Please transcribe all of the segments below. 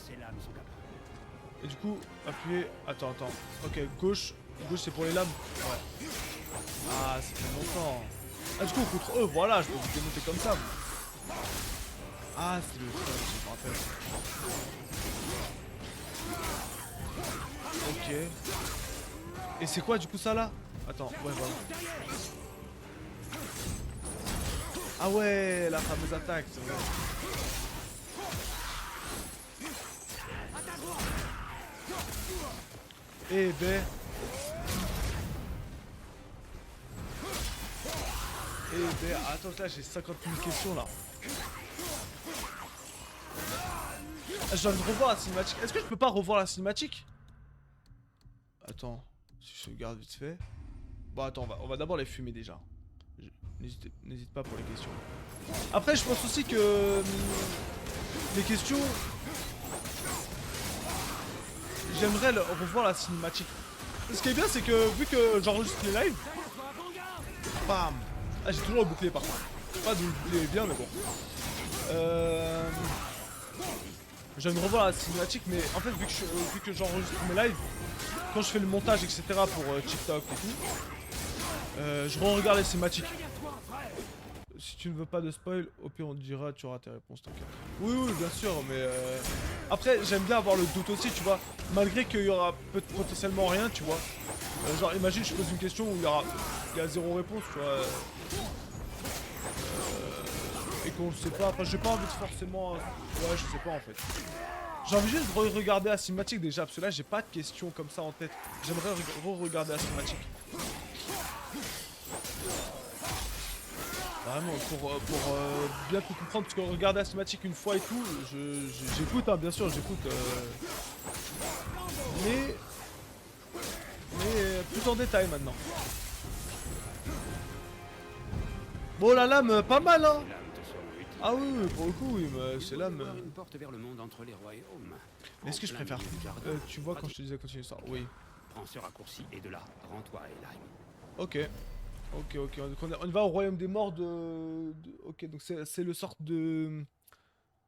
ces lames sont capables. Et du coup, appuyez... Attends. Ok, gauche. Gauche, c'est pour les lames. Ouais. Ah, ça fait longtemps. Ah, du coup, contre eux, voilà, je peux vous démonter comme ça. Moi. Ah, c'est le fun, je me rappelle. Ok. Et c'est quoi, du coup, ça, là? Attends, ouais, voilà. Ah ouais, la fameuse attaque, c'est vrai. Eh ben... attends, là, j'ai 50 000 questions, là. Ah, je viens de revoir la cinématique. Est-ce que je peux pas revoir la cinématique? Attends, si je regarde vite fait. Bon, attends, on va d'abord les fumer déjà. N'hésite pas pour les questions. Après, je pense aussi que les questions, j'aimerais revoir la cinématique. Ce qui est bien, c'est que vu que j'enregistre les lives, bam. Ah, j'ai toujours le bouclier par contre. Pas de bouclier bien, mais bon. J'aime revoir la cinématique, mais en fait, vu que j'enregistre mes lives, quand je fais le montage, etc. pour TikTok et tout, je re-regarde les cinématiques. Si tu ne veux pas de spoil, au pire on te dira, tu auras tes réponses, t'inquiète. Oui, bien sûr, mais après, j'aime bien avoir le doute aussi, tu vois. Malgré qu'il y aura potentiellement rien, tu vois. Genre, imagine, je pose une question où il y a zéro réponse, tu vois. Et qu'on sait pas, enfin, j'ai pas envie de forcément... Ouais, je sais pas, en fait. J'ai envie juste de regarder la cinématique déjà, parce que là, j'ai pas de questions comme ça en tête. J'aimerais re-regarder la cinématique. Vraiment, pour bien tout comprendre, parce que regarder la cinématique une fois et tout, j'écoute, hein, bien sûr, j'écoute. Mais plus en détail maintenant. Bon, la lame, pas mal, hein. Les lames te seront utiles. Ah oui, pour le coup, oui, mais Il c'est doit y lame. avoir une porte vers le monde entre les royaumes. Mais est-ce que je En plein préfère... milieu du jardin. tu vois, quand je Pratique. te disais continuer ça, oui. Prends ce raccourci et de là, rends-toi à Elaine. Ok. Ok. Donc on va au royaume des morts ok, donc c'est le sorte de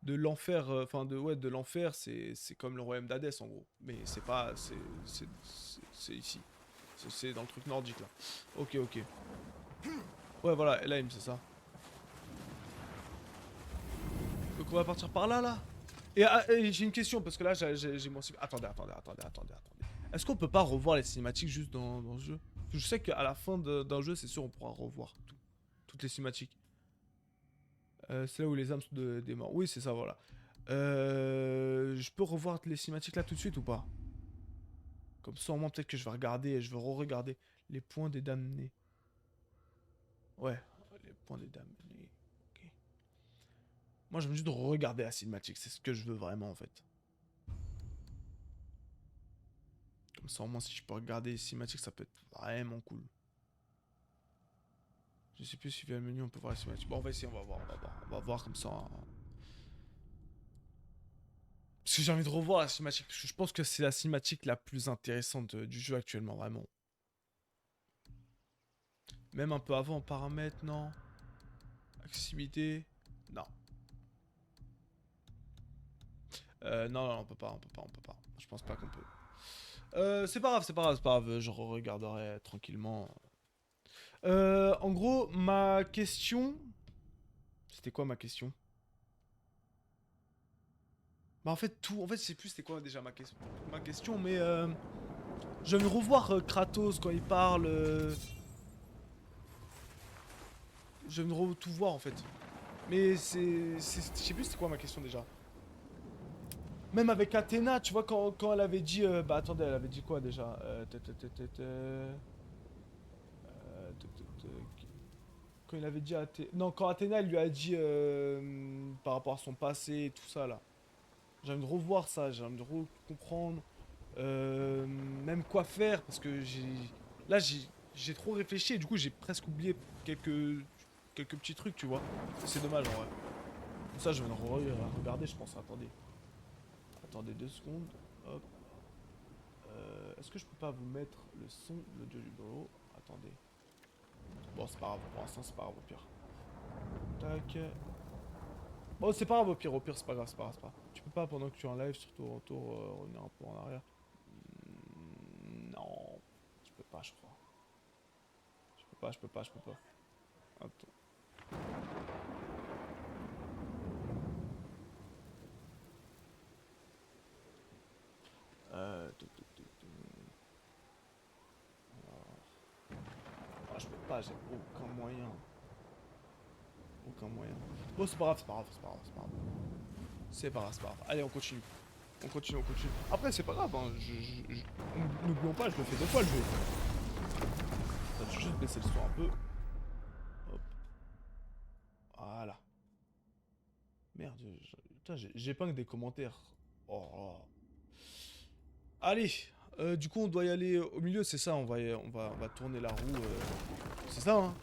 l'enfer, enfin de l'enfer, c'est comme le royaume d'Hadès en gros. Mais c'est pas, c'est ici. C'est dans le truc nordique là. Ok. Ouais voilà, Elaim c'est ça. Donc on va partir par là là. Et j'ai une question parce que là j'ai mon... Attendez. Est-ce qu'on peut pas revoir les cinématiques juste dans ce jeu? Parce que je sais qu'à la fin d'un jeu c'est sûr on pourra revoir toutes les cinématiques. C'est là où les âmes sont des morts. Oui c'est ça voilà. Je peux revoir les cinématiques là tout de suite ou pas? Comme ça, au moins, peut-être que je vais regarder et je vais re-regarder les points des damnés. Ouais, les points des damnés. Ok. Moi, je veux juste regarder la cinématique. C'est ce que je veux vraiment, en fait. Comme ça, au moins, si je peux regarder les cinématiques, ça peut être vraiment cool. Je sais plus si via le menu, on peut voir les cinématiques. Bon, on va essayer, on va voir. On va voir comme ça. Hein. Parce que j'ai envie de revoir la cinématique. Parce que je pense que c'est la cinématique la plus intéressante du jeu actuellement, vraiment. Même un peu avant en paramètres, non. Accessibilité. Non. Non, on peut pas. Je pense pas qu'on peut. C'est pas grave, je regarderai tranquillement. En gros, ma question... C'était quoi ma question? Bah en fait, tout... En fait, je sais plus c'était quoi déjà ma question, mais... Je viens de revoir Kratos quand il parle... Je viens de tout voir en fait. Mais je sais plus c'était quoi ma question déjà. Même avec Athéna, tu vois, quand elle avait dit... bah attendez, elle avait dit quoi déjà Quand il avait dit à non, quand Athéna elle lui a dit par rapport à son passé et tout ça là. J'ai envie de revoir ça, j'ai envie de comprendre même quoi faire parce que là j'ai trop réfléchi et du coup j'ai presque oublié quelques petits trucs, tu vois. C'est dommage en vrai. Pour ça je vais regarder, je pense. Attendez 2 secondes. Hop. Est-ce que je peux pas vous mettre le son de l'audio du bureau? Attendez. Bon, c'est pas grave, pour l'instant c'est pas grave au pire. Tac. Bon, c'est pas grave au pire c'est pas grave, c'est pas grave. Tu peux pas, pendant que tu es en live, surtout au retour, revenir un peu en arrière. Non. Je peux pas, je crois. Je peux pas. Attends. Ah, je peux pas, j'ai aucun moyen. Aucun moyen. Bon, c'est pas grave, c'est pas grave. C'est pas grave. Allez, on continue. On continue. Après, c'est pas grave, hein. N'oublions pas, je le fais 2 fois le jeu. Ça, je vais juste baisser le son un peu. Hop. Voilà. Merde, putain, j'ai pas que des commentaires. Oh. Allez, du coup, on doit y aller au milieu, c'est ça, on va tourner la roue. C'est ça, hein.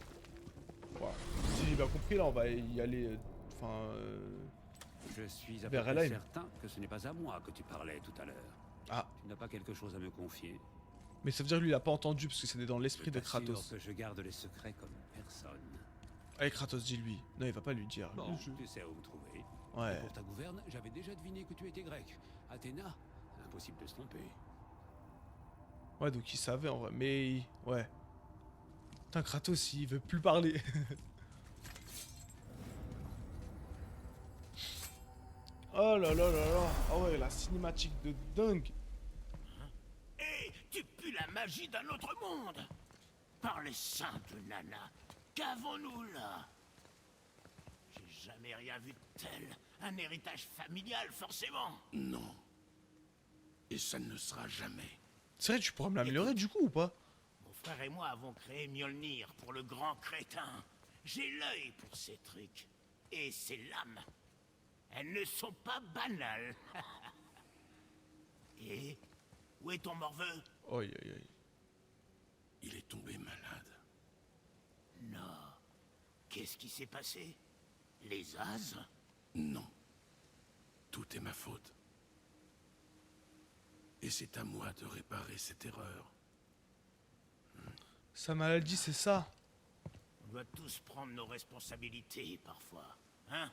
Voilà. Si j'ai bien compris, là, on va y aller. Je suis à peu Vers près Helheim. certain que ce n'est pas à moi que tu parlais tout à l'heure. Ah, Tu n'as pas quelque chose à me confier. mais ça veut dire que lui, il a pas entendu parce que c'était dans l'esprit de Je t'assure Kratos. que je garde les secrets comme personne. Allez, Kratos, dis-lui. Non, il va pas lui dire. Bon, tu sais où me trouver. Ouais. Et pour ta gouverne, j'avais déjà deviné que tu étais grec. Athéna, impossible de se tromper. Ouais, donc il savait en vrai. Mais. Ouais. Putain, Kratos, il veut plus parler. Oh là là là là. Ah ouais, la cinématique de dingue. Et tu pues la magie d'un autre monde. Par les saints de Nana, qu'avons-nous là? J'ai jamais rien vu de tel. Un héritage familial, forcément. Non. Et ça ne le sera jamais. C'est vrai, tu pourras me l'améliorer du coup ou pas? Mon frère et moi avons créé Mjolnir pour le grand crétin. J'ai l'œil pour ces trucs. Et ces lames. Elles ne sont pas banales. Et où est ton morveux? Aïe aïe aïe. Il est tombé malade. Non. Qu'est-ce qui s'est passé? Les as? Non. Tout est ma faute. Et c'est à moi de réparer cette erreur. Sa maladie, c'est ça. On doit tous prendre nos responsabilités parfois. Hein?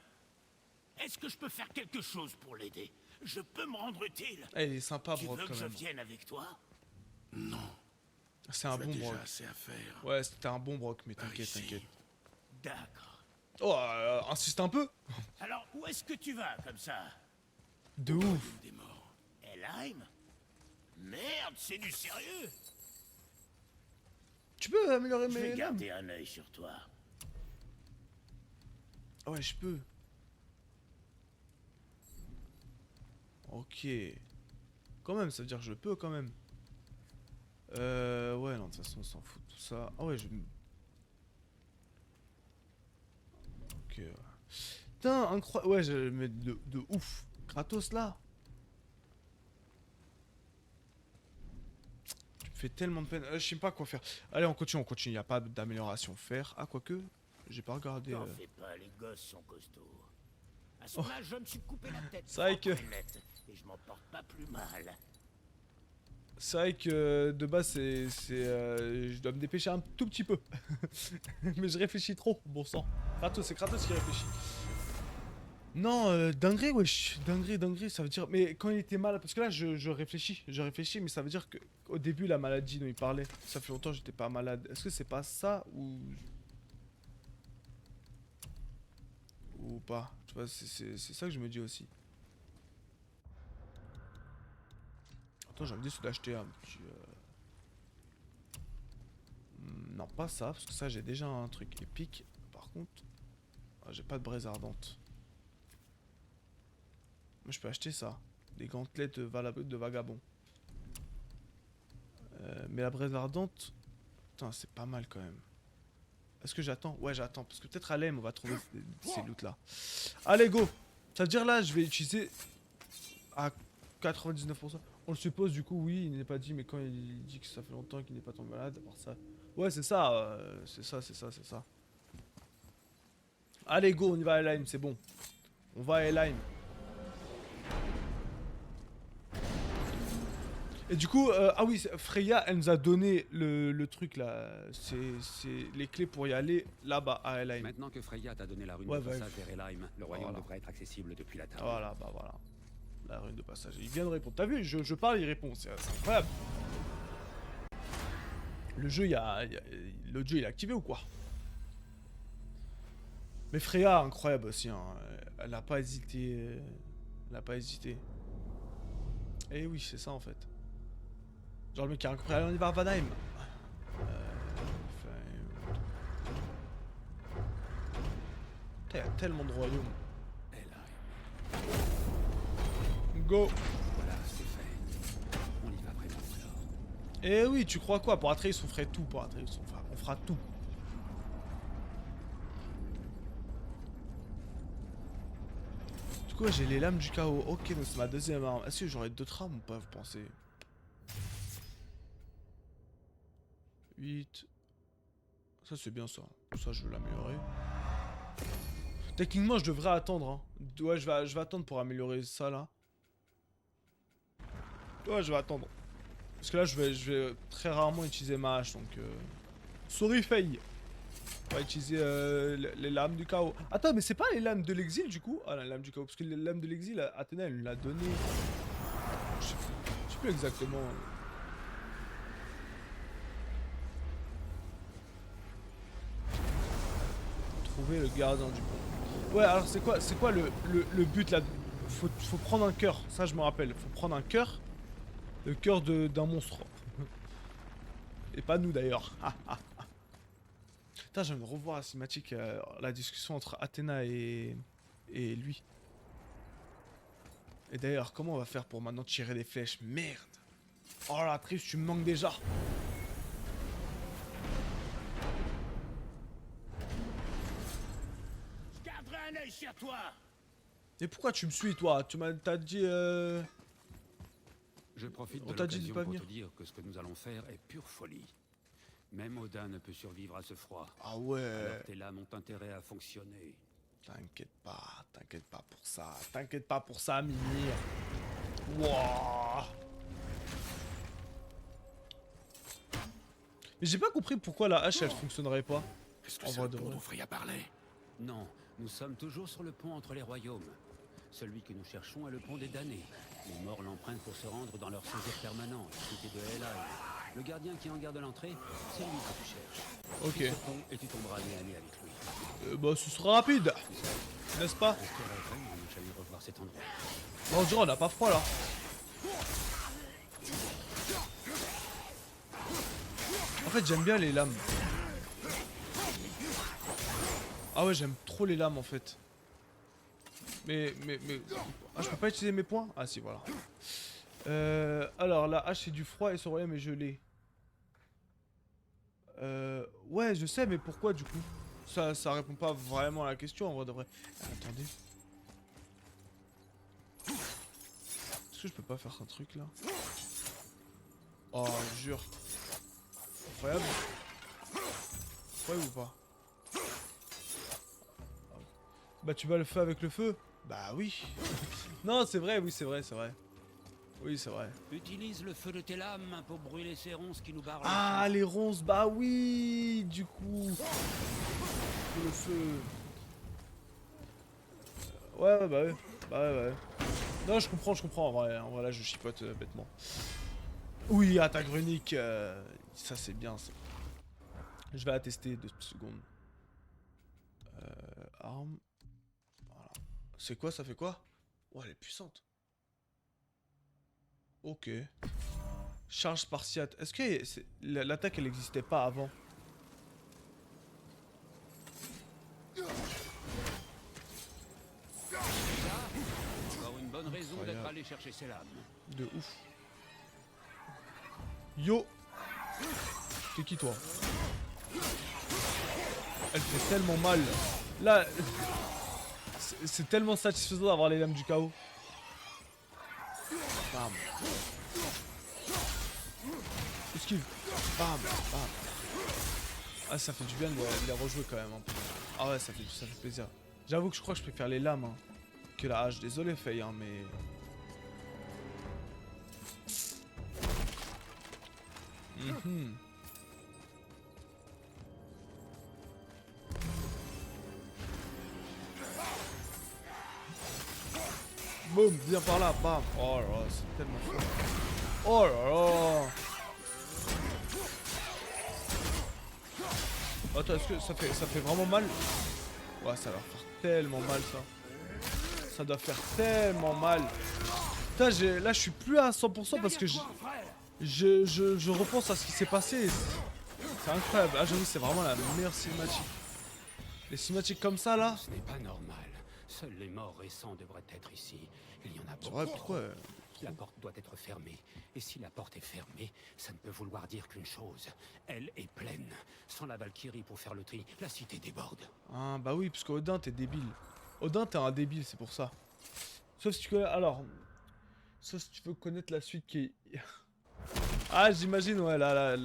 Est-ce que je peux faire quelque chose pour l'aider? Je peux me rendre utile? Eh, il est sympa, Tu Brock, veux quand que je même. vienne avec toi? Non. C'est un Tu as bon déjà Brock. assez à faire. Ouais, c'était un bon Brock, mais Par t'inquiète, ici. t'inquiète. D'accord. Oh, insiste un peu. Alors, où est-ce que tu vas, comme ça? De ouf. Des morts. Helheim? Merde, c'est du sérieux? Tu peux améliorer Je vais mes lames? garder un œil sur toi. Ouais, je peux. Ok. Quand même, ça veut dire que je peux quand même. Ouais, non, de toute façon, on s'en fout de tout ça. Ah ouais, je... Ok, ouais. Putain, incroyable. Ouais, mais de ouf. Kratos, là. Tu me fais tellement de peine. Je sais pas quoi faire. Allez, on continue. Il n'y a pas d'amélioration faire. Ah, quoique, j'ai pas regardé. T'en fais pas, les gosses sont costauds. À son Oh. âge, je me suis coupé la tête. C'est vrai que- propre et nette, et je m'en porte pas plus mal. C'est vrai que de base, je dois me dépêcher un tout petit peu. Mais je réfléchis trop, bon sang. Kratos, c'est Kratos qui réfléchit. Non, dinguerie, wesh. Dinguerie, ça veut dire... Mais quand il était malade... Parce que là, je réfléchis, mais ça veut dire que au début, la maladie dont il parlait, ça fait longtemps que j'étais pas malade. Est-ce que c'est pas ça ou... Ou pas? Tu vois, c'est ça que je me dis aussi. Attends, j'ai envie d'acheter un petit... Non, pas ça, parce que ça, j'ai déjà un truc épique. Par contre, j'ai pas de braise ardente. Moi, je peux acheter ça. Des gantelettes de vagabond. Mais la braise ardente... Putain, c'est pas mal quand même. Est-ce que j'attends? Ouais, j'attends. Parce que peut-être à l'AIM, on va trouver ces loots-là. Allez, go! Ça veut dire là, je vais utiliser... À 99%. On le suppose, du coup, oui, il n'est pas dit, mais quand il dit que ça fait longtemps qu'il n'est pas tombé malade, à part ça... Ouais, c'est ça, c'est ça. Allez, go, on y va à Helheim, c'est bon. On va à Helheim. Et du coup, ah oui, Freya, elle nous a donné le truc là. C'est les clés pour y aller là-bas à Helheim. Maintenant que Freya t'a donné la rune Ouais, de bah, passage vers Helheim, le royaume voilà. devrait être accessible depuis la table. Voilà, bah voilà. La rune de passage. Il vient de répondre. T'as vu, je parle, il répond. C'est incroyable. Le jeu, l'autre jeu, il est activé ou quoi? Mais Freya, incroyable aussi. Hein. Elle a pas hésité. Elle a pas hésité. Et oui, c'est ça en fait. Genre le mec qui a un allez, on y va à Vanheim. Putain, il y a tellement de royaumes. Elle arrive. Go. Voilà, c'est fait. On y va vraiment alors. Eh oui, tu crois quoi? Pour Atreus, on ferait tout. Pour Atreus, on fera tout. Du coup, j'ai les lames du chaos. Ok, donc c'est ma deuxième arme. Est-ce que j'aurais d'autres armes ou pas, vous pensez? 8. Ça, c'est bien ça. Ça, je veux l'améliorer. Techniquement, je devrais attendre. Hein. Ouais, je vais attendre pour améliorer ça là. Ouais, je vais attendre. Parce que là, je vais très rarement utiliser ma hache. Donc, sorry, fail. On va utiliser les lames du chaos. Attends, mais c'est pas les lames de l'exil du coup? Ah, la lame du chaos. Parce que les lames de l'exil, Athéna, elle l'a donné. Je sais plus exactement. Trouver le gardien du pont. Ouais, alors c'est quoi le but là? Faut prendre un cœur. Ça, je me rappelle. Faut prendre un cœur. Le cœur d'un monstre. Et pas nous d'ailleurs. Putain, j'aime revoir la cinématique, la discussion entre Athéna et lui. Et d'ailleurs, comment on va faire pour maintenant tirer des flèches? Merde. Oh la triste, tu me manques déjà. Je garderai un œil sur toi. Et pourquoi tu me suis, toi? T'as dit Je profite On de t'a dit de l'occasion pas pour venir. te dire que ce que nous allons faire est pure folie. Même Odin ne peut survivre à ce froid. Ah ouais. Alors tes lames ont intérêt à fonctionner. T'inquiète pas pour ça. T'inquiète pas pour ça, Mimir. Wouah. Mais j'ai pas compris pourquoi la hache elle fonctionnerait pas. Est-ce que En c'est vrai le de pont vrai. dont Freya parlait? Non, nous sommes toujours sur le pont entre les royaumes. Celui que nous cherchons est le pont des damnés. Les morts l'empruntent pour se rendre dans leur séjour permanent, cité de Helheim. Le gardien qui en garde l'entrée, c'est lui que tu cherches. Ok. Suis ce pont et tu tomberas nez à nez avec lui. Bah ce sera rapide. N'est-ce pas? Est-ce que vraiment nous j'aille revoir cet endroit? Bon, on dirait on a pas froid là. En fait j'aime bien les lames. Ah ouais j'aime trop les lames en fait. Mais... Ah je peux pas utiliser mes points? Ah si voilà. Alors la hache c'est du froid et son royaume est gelé. Ouais je sais mais pourquoi du coup? Ça répond pas vraiment à la question en vrai de vrai. Attendez. Est-ce que je peux pas faire un truc là? Oh jure. Incroyable. Incroyable ou pas? Bah tu vas le feu avec le feu? Bah oui. Non c'est vrai, oui c'est vrai, c'est vrai. Oui c'est vrai. Utilise le feu de tes lames pour brûler ces ronces qui nous barrent. Ah les ronces, bah oui. Du coup. Le feu. Ouais bah ouais. Bah ouais. Non je comprends en vrai là je chipote bêtement. Oui attaque runique, ça c'est bien ça. Je vais la tester 2 secondes. Arme. Voilà. C'est quoi, ça fait quoi? Oh elle est puissante. Ok. Charge spartiate. Est-ce que l'attaque elle n'existait pas avant? Encore une bonne raison Incroyable. d'être allé chercher ces lames. De ouf. Yo. T'es qui toi? Elle fait tellement mal. Là, c'est tellement satisfaisant d'avoir les lames du chaos. Bam. Esquive. Bam, bam. Ah, ça fait du bien de les rejouer quand même. Hein. Ah ouais, ça fait plaisir. J'avoue que je crois que je préfère les lames hein, que la hache. Désolé, Faye, hein, mais... Mhm. Boum, viens par là, bam. Oh là là, c'est tellement fort. Oh là là. Attends, est-ce que ça fait vraiment mal? Ouais, ça va faire tellement mal ça. Ça doit faire tellement mal. Putain, là je suis plus à 100% parce que je repense à ce qui s'est passé. C'est incroyable. Ah, j'avoue, c'est vraiment la meilleure cinématique. Les cinématiques comme ça là. Ce n'est pas normal. Seuls les morts récents devraient être ici. Il y en a beaucoup. Ouais, pourquoi? La porte doit être fermée. Et si la porte est fermée, ça ne peut vouloir dire qu'une chose. Elle est pleine. Sans la Valkyrie pour faire le tri, la cité déborde. Ah, bah oui, parce qu'Odin, t'es débile. Odin, t'es un débile, c'est pour ça. Sauf si tu connais. Alors. Sauf si tu veux connaître la suite qui est. Ah, j'imagine, ouais, là,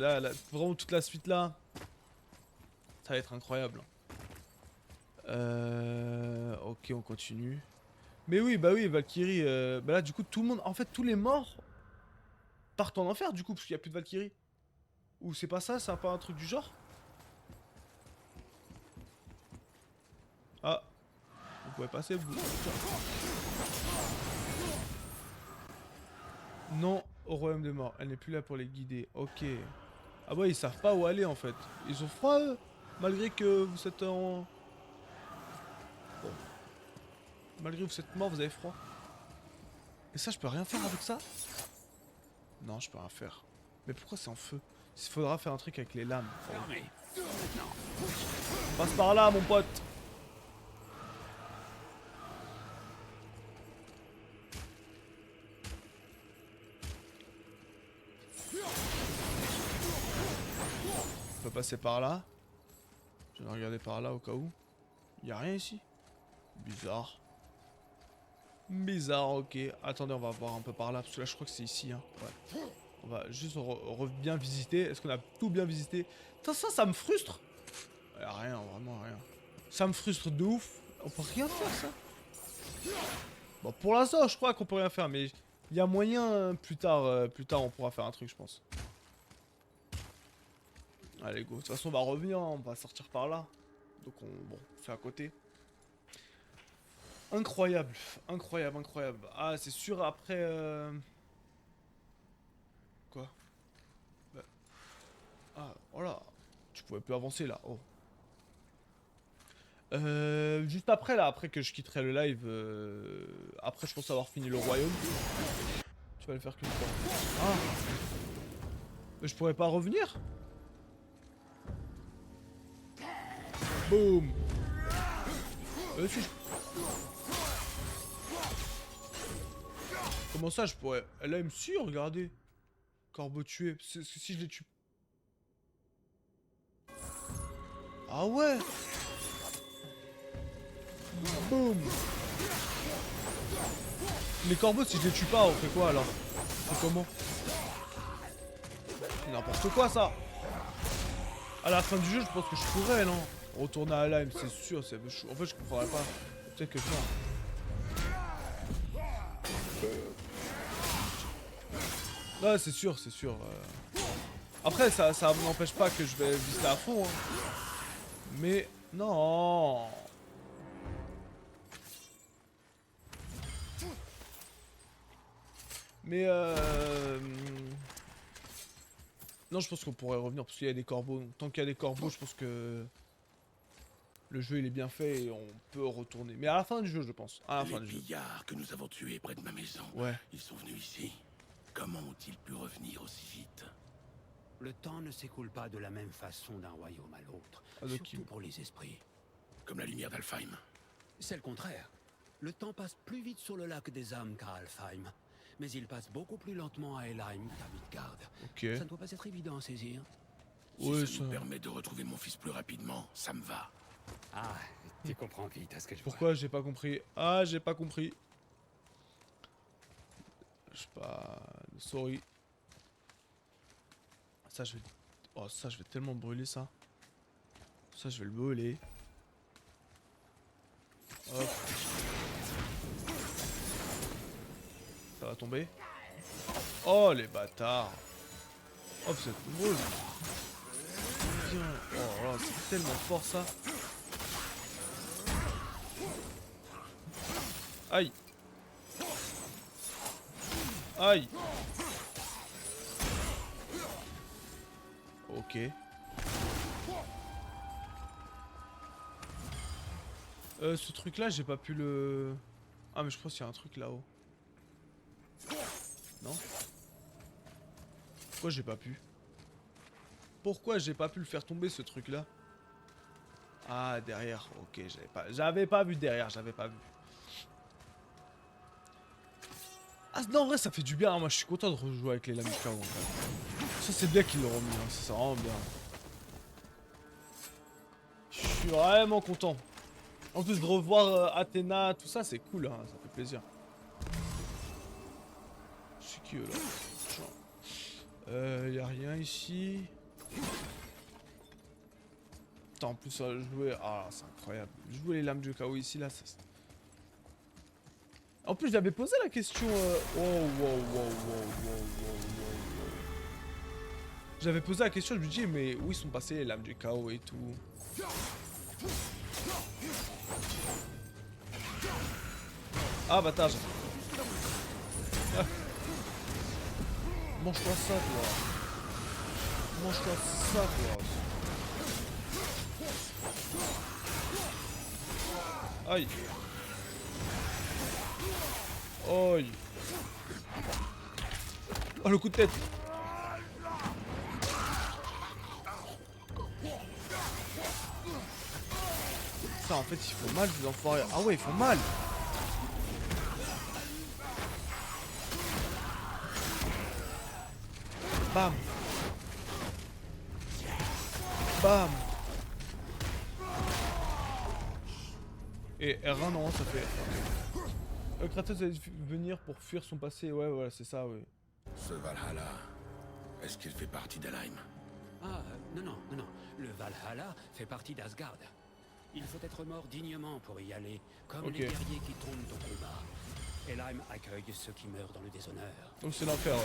vraiment toute la suite là. Ça va être incroyable. Ok, on continue. Mais oui, bah oui, Valkyrie. Bah là, du coup, tout le monde. En fait, tous les morts partent en enfer, du coup, parce qu'il n'y a plus de Valkyrie. Ou c'est pas ça, c'est pas un truc du genre. Ah. Vous pouvez passer, vous. Non au royaume des morts. Elle n'est plus là pour les guider. Ok. Ah bah ils savent pas où aller en fait. Ils ont froid eux. Malgré que vous êtes en... Bon. Malgré que vous êtes mort, vous avez froid. Et ça, je peux rien faire avec ça? Non, je peux rien faire. Mais pourquoi c'est en feu? Il faudra faire un truc avec les lames. Passe par là, mon pote. On peut passer par là. Je vais regarder par là au cas où. Y'a rien ici? Bizarre. Bizarre, ok. Attendez, on va voir un peu par là, parce que là je crois que c'est ici. Hein. Ouais. On va juste bien visiter. Est-ce qu'on a tout bien visité? Putain, ça me frustre. Y'a rien, vraiment rien. Ça me frustre de ouf. On peut rien faire ça. Bon, pour l'instant, je crois qu'on peut rien faire, mais il y a moyen plus tard on pourra faire un truc, je pense. Allez, go. De toute façon, on va revenir, on va sortir par là. Donc, bon, c'est à côté. Incroyable, incroyable, incroyable. Ah, c'est sûr, après... Quoi? Bah... Ah, voilà. Tu pouvais plus avancer, là. Oh. Juste après, là, après que je quitterai le live... Après, je pense avoir fini le royaume. Tu vas le faire qu'une fois. Ah. Mais je pourrais pas revenir? Boum. Si je... Comment ça je pourrais... Elle aime si, regardez. Corbeau tué. Si je les tue... Ah ouais. Boum. Les corbeaux, si je les tue pas, on fait quoi alors? On fait comment? N'importe quoi ça. À la fin du jeu, je pense que je pourrais, non? Retourner à Lyme, c'est sûr. En fait, je comprendrais pas. Peut-être que je meurs. Ouais, c'est sûr, c'est sûr. Après, ça m'empêche pas que je vais visiter à fond. Hein. Mais, non. Mais, non, je pense qu'on pourrait revenir parce qu'il y a des corbeaux. Tant qu'il y a des corbeaux, je pense que... Le jeu il est bien fait et on peut retourner. Mais à la fin du jeu, je pense. À la fin du jeu. Les pillards que nous avons tués près de ma maison. Ouais. Ils sont venus ici. Comment ont-ils pu revenir aussi vite? Le temps ne s'écoule pas de la même façon d'un royaume à l'autre. Surtout pour les esprits. Comme la lumière d'Alfheim. C'est le contraire. Le temps passe plus vite sur le lac des âmes qu'à Alfheim. Mais il passe beaucoup plus lentement à Helheim qu'à Midgard. Ok. Ça ne doit pas être évident à saisir. Si ça nous permet de retrouver mon fils plus rapidement, ça me va. Ah, tu comprends vite à ce que je vois. Pourquoi j'ai pas compris? Ah, j'ai pas compris. Je sais pas... Sorry. Ça, je vais... Oh, ça, je vais tellement brûler, ça. Ça, je vais le brûler. Hop. Ça va tomber. Oh, les bâtards. Oh, vous êtes nombreux. Bien. Oh là, c'est tellement fort, ça. Aïe. Ok. Ce truc là j'ai pas pu le... Ah mais je pense qu'il y a un truc là-haut. Non? Pourquoi j'ai pas pu? Pourquoi j'ai pas pu le faire tomber ce truc là? Ah derrière, ok, j'avais pas vu derrière, j'avais pas vu. Ah non en vrai ça fait du bien, hein. Moi je suis content de rejouer avec les lames du chaos en fait. Ça c'est bien qu'ils l'ont remis, hein. Ça c'est vraiment bien. Je suis vraiment content. En plus de revoir Athéna, tout ça, c'est cool, hein, ça fait plaisir. C'est qui eux là? Y a rien ici. Putain, en plus, jouer. Ah, c'est incroyable. Jouer les lames du chaos ici, là, ça. En plus, j'avais posé la question. Oh, wow. J'avais posé la question, je me dis, mais où ils sont passés les lames du chaos et tout? Ah bâtard. Ah. Mange-toi ça toi. Mange-toi ça toi. Aïe. Aïe. Oh le coup de tête. Ça en fait ils font mal ces enfoirés. Ah ouais ils font mal. Bam. Bam. Et R1 non ça fait... Kratos a dû venir pour fuir son passé, ouais voilà c'est ça ouais. Ce Valhalla, est-ce qu'il fait partie d'Helheim? Ah, non. Le Valhalla fait partie d'Asgard. Il faut être mort dignement pour y aller, comme Ok. les guerriers qui tombent au combat. Helheim accueille ceux qui meurent dans le déshonneur. Donc c'est l'enfer ouais.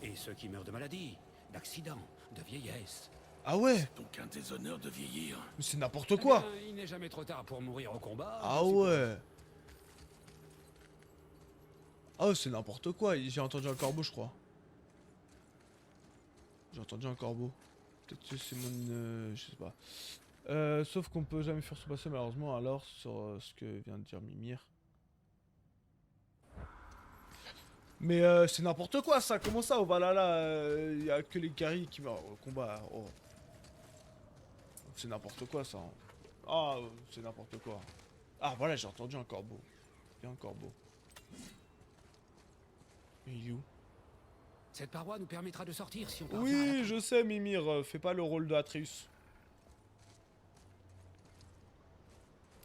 Et ceux qui meurent de maladie, d'accident, de vieillesse. Ah ouais. Donc un déshonneur de vieillir. Mais c'est n'importe quoi. Eh bien, il n'est jamais trop tard pour mourir au combat. Ah je suppose. ouais. Ah ouais c'est n'importe quoi. J'ai entendu un corbeau je crois. J'ai entendu un corbeau. Peut-être que c'est mon... je sais pas. Sauf qu'on peut jamais faire son passé malheureusement alors sur ce que vient de dire Mimir. Mais c'est n'importe quoi ça, comment ça au Valhalla y a que les guerriers qui meurent au combat. Oh. C'est n'importe quoi ça. Ah c'est n'importe quoi. Ah voilà j'ai entendu un corbeau. Il y a un corbeau. Mais il est où? Cette paroi nous permettra de sortir si on parvient à Oui l'atteindre. je sais Mimir, fais pas le rôle de Atreus.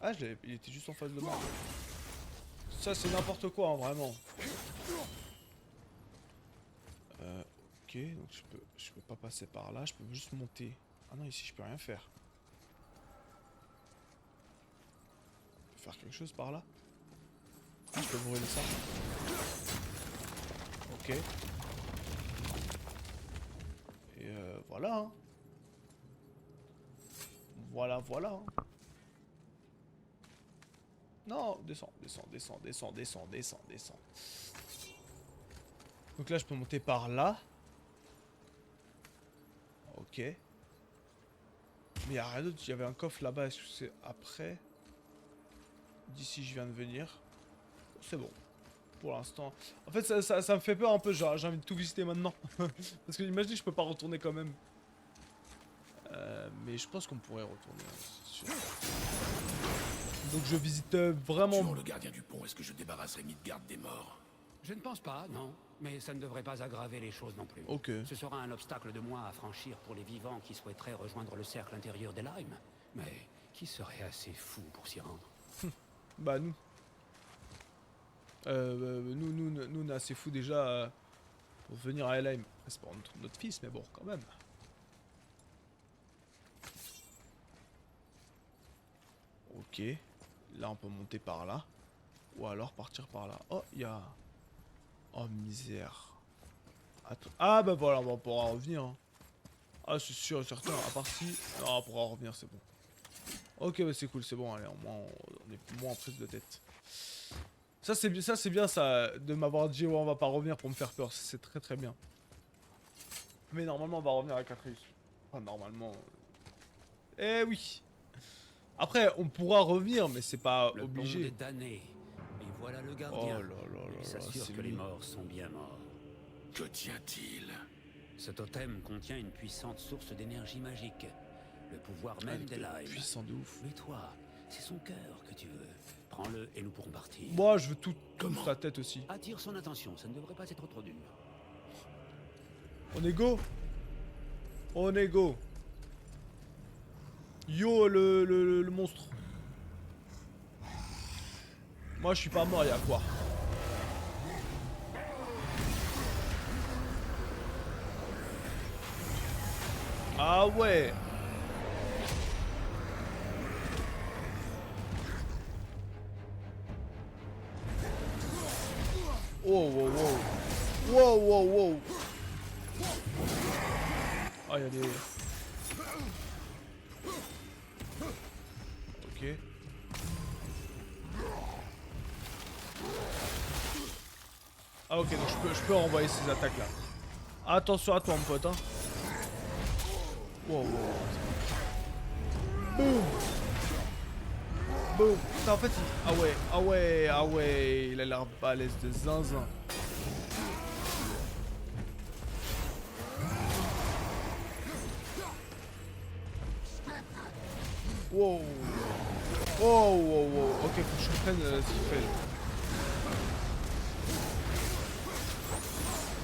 Ah il était juste en face de moi. Ça c'est n'importe quoi hein, vraiment. Ok, donc je peux pas passer par là, je peux juste monter. Ah non, ici je peux rien faire. Je peux faire quelque chose par là? Ah, je peux brûler ça. Ok. Et voilà. Hein. Voilà. Hein. Non, descends. Donc là, je peux monter par là. Ok. Mais il n'y a rien d'autre. Il y avait un coffre là-bas. Est-ce que c'est après? D'ici, je viens de venir. C'est bon. Pour l'instant. En fait, ça me fait peur un peu. J'ai envie de tout visiter maintenant. Parce que imaginez, je peux pas retourner quand même. Mais je pense qu'on pourrait retourner. C'est sûr. Donc je visite vraiment... Tuant le gardien du pont, est-ce que je débarrasserai Midgard des morts? Je ne pense pas, non. Mais ça ne devrait pas aggraver les choses non plus. Ok. Ce sera un obstacle de moins à franchir pour les vivants qui souhaiteraient rejoindre le cercle intérieur d'Helheim. Mais qui serait assez fou pour s'y rendre? Bah nous. Nous on est assez fous déjà pour venir à Helheim. C'est pas notre fils, mais bon, quand même. Ok. Là, on peut monter par là. Ou alors partir par là. Oh, il y a... Oh, misère. Attends. Ah, bah voilà, on pourra revenir. Hein. Ah, c'est sûr et certain. À part si... Non, on pourra revenir, c'est bon. Ok, bah c'est cool, c'est bon. Allez, au moins, on est moins en prise de tête. Ça c'est bien ça, de m'avoir dit ouais on va pas revenir pour me faire peur, c'est très très bien. Mais normalement on va revenir avec Atreus. Enfin normalement... Eh oui. Après on pourra revenir mais c'est pas Le pont obligé. des damnés. Et voilà le Oh gardien. là là Il là là, s'assure c'est que les lui. morts sont bien morts. Que tient-il? Ce totem contient une puissante source d'énergie magique. Le pouvoir même Ah, d'Elaim. puissant de ouf. Mais toi, c'est son cœur que tu veux. Prends-le et nous pourrons partir. Moi je veux toute sa tête aussi. Attire son attention, ça ne devrait pas être trop dur. On est go. On est go. Yo le monstre. Moi je suis pas mort, y'a quoi. Ah ouais. Wow wow wow. Wow wow wow. Ah y'a des... Ok. Ah ok, donc je peux renvoyer ces attaques là. Attention à toi mon pote hein. Wow, wow, wow. Boum. Boum. Putain, en fait, ah ouais, ah ouais, ah ouais, il a l'air balèze de zinzin. Wow. Oh, wow, wow. Ok, faut que je comprenne ce qu'il fait.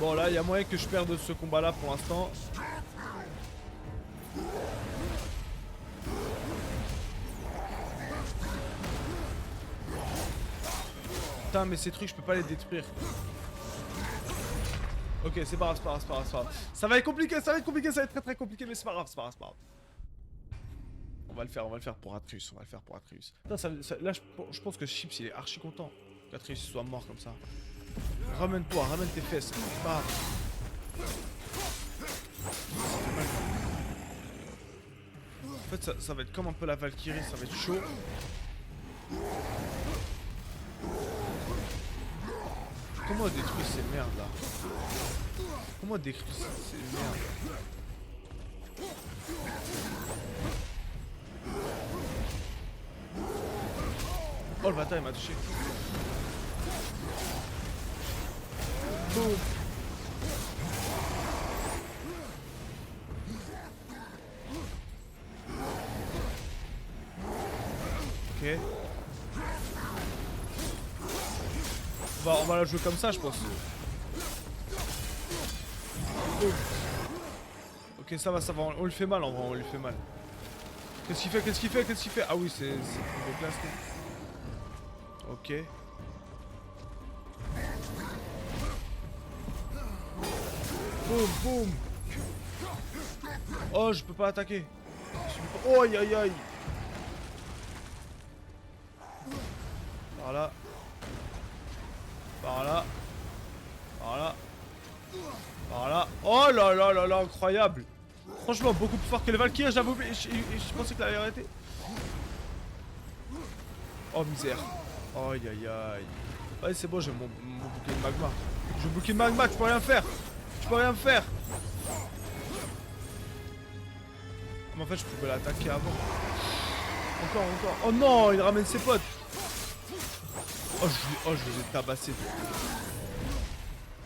Bon, là, il y a moyen que je perde ce combat-là pour l'instant. Putain, mais ces trucs, je peux pas les détruire. Ok, c'est pas grave, c'est pas grave, c'est pas grave, c'est pas grave. Ça va être compliqué, ça va être compliqué, ça va être très très compliqué, mais c'est pas grave, c'est pas grave, c'est pas grave. On va le faire pour Atreus, on va le faire pour Atreus. Putain, là, je pense que Chips, il est archi content qu'Atreus soit mort comme ça. Ramène-toi, ramène tes fesses, c'est pas grave. En fait, ça va être comme un peu la Valkyrie, ça va être chaud. Comment on détruit ces merdes là? Comment on détruit ces merdes? Oh le bâtard il m'a touché. Boum. Ok. On va la jouer comme ça je pense. Boum. Ok ça va, on lui fait mal en vrai, on lui fait mal. Qu'est-ce qu'il fait? Qu'est-ce qu'il fait? Qu'est-ce qu'il fait? Ah oui c'est déplacé. Ok. Boum, boum. Oh, je peux pas attaquer. Oh, aïe, aïe, aïe. Par là. Par là. Par là. Par là. Oh là là là là, incroyable. Franchement, beaucoup plus fort que les Valkyries, j'avais oublié. Je pensais que t'allais arrêter. Oh, misère. Oh, aïe, aïe, aïe. Ouais, c'est bon, j'ai mon bouclier de magma. J'ai mon bouclier de magma, tu peux rien faire. Tu peux rien me faire. Mais en fait, je pouvais l'attaquer avant. Encore, encore. Oh non, il ramène ses potes. Oh, je les ai tabassés.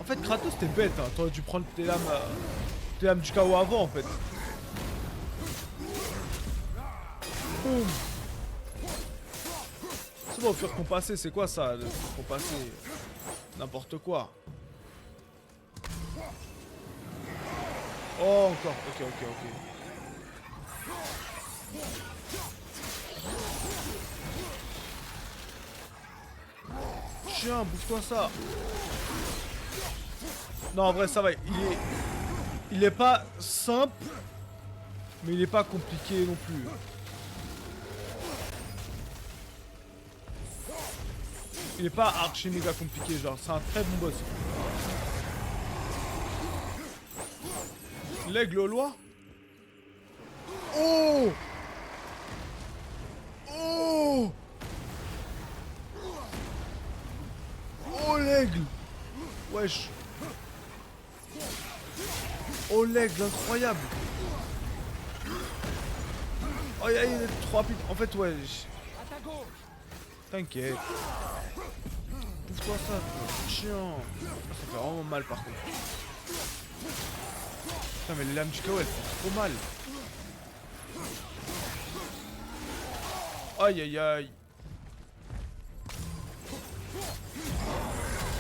En fait, Kratos, t'es bête. Hein. T'aurais dû prendre tes lames du chaos avant, en fait. Boum. C'est bon, faire compasser, c'est quoi ça, le faire compasser? N'importe quoi. Oh, encore. Ok, ok, ok. Tiens, bouffe-toi ça. Non, en vrai, ça va. Il est pas simple, mais il est pas compliqué non plus. Il est pas archi méga compliqué, genre, c'est un très bon boss. L'aigle au loin. Oh! Oh! Oh l'aigle. Wesh. Oh l'aigle, incroyable. Oh il est trop rapide. En fait ouais. T'inquiète. Pousse-toi ça, c'est chiant. Ça fait vraiment mal par contre. Putain mais les lames du chaos elles font trop mal. Aïe aïe aïe.